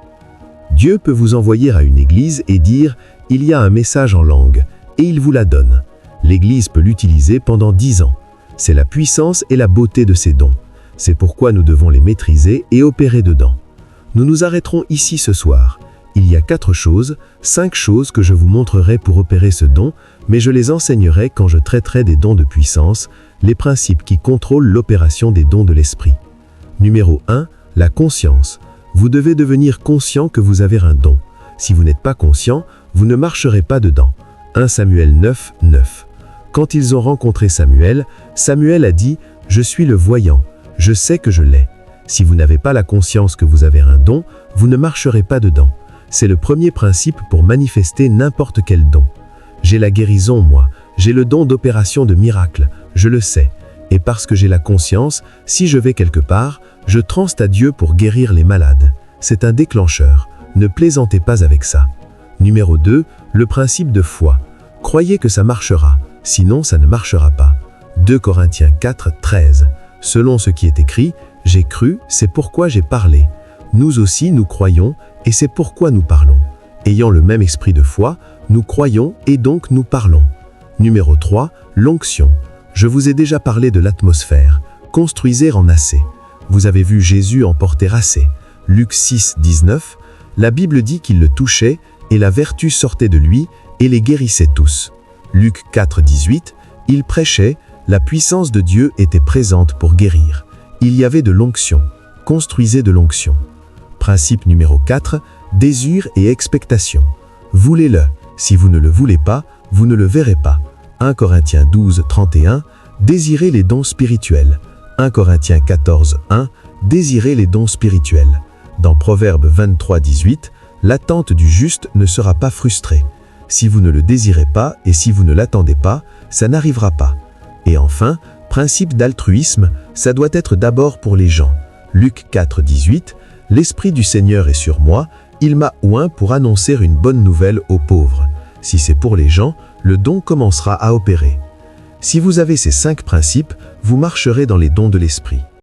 Dieu peut vous envoyer à une église et dire « Il y a un message en langue » et il vous la donne. L'église peut l'utiliser pendant 10 ans. C'est la puissance et la beauté de ces dons. C'est pourquoi nous devons les maîtriser et opérer dedans. Nous nous arrêterons ici ce soir. Il y a 5 choses que je vous montrerai pour opérer ce don, mais je les enseignerai quand je traiterai des dons de puissance, les principes qui contrôlent l'opération des dons de l'esprit. Numéro 1, la conscience. Vous devez devenir conscient que vous avez un don. Si vous n'êtes pas conscient, vous ne marcherez pas dedans. 1 Samuel 9, 9. Quand ils ont rencontré Samuel, Samuel a dit « Je suis le voyant, je sais que je l'ai ». Si vous n'avez pas la conscience que vous avez un don, vous ne marcherez pas dedans. C'est le premier principe pour manifester n'importe quel don. J'ai la guérison, moi. J'ai le don d'opération de miracle. Je le sais. Et parce que j'ai la conscience, si je vais quelque part, je transte à Dieu pour guérir les malades. C'est un déclencheur. Ne plaisantez pas avec ça. Numéro 2, le principe de foi. Croyez que ça marchera, sinon ça ne marchera pas. 2 Corinthiens 4, 13. Selon ce qui est écrit, j'ai cru, c'est pourquoi j'ai parlé. Nous aussi nous croyons, et c'est pourquoi nous parlons. Ayant le même esprit de foi, Nous croyons et donc nous parlons. Numéro 3, l'onction. Je vous ai déjà parlé de l'atmosphère. Construisez en assez. Vous avez vu Jésus en porter assez. Luc 6, 19, la Bible dit qu'il le touchait et la vertu sortait de lui et les guérissait tous. Luc 4, 18, il prêchait, la puissance de Dieu était présente pour guérir. Il y avait de l'onction. Construisez de l'onction. Principe numéro 4, désir et expectation. Voulez-le. Si vous ne le voulez pas, vous ne le verrez pas. 1 Corinthiens 12, 31, désirez les dons spirituels. 1 Corinthiens 14, 1, désirez les dons spirituels. Dans Proverbe 23, 18, l'attente du juste ne sera pas frustrée. Si vous ne le désirez pas et si vous ne l'attendez pas, ça n'arrivera pas. Et enfin, principe d'altruisme, ça doit être d'abord pour les gens. Luc 4, 18, l'Esprit du Seigneur est sur moi, il m'a oint pour annoncer une bonne nouvelle aux pauvres. Si c'est pour les gens, le don commencera à opérer. Si vous avez ces 5 principes, vous marcherez dans les dons de l'Esprit.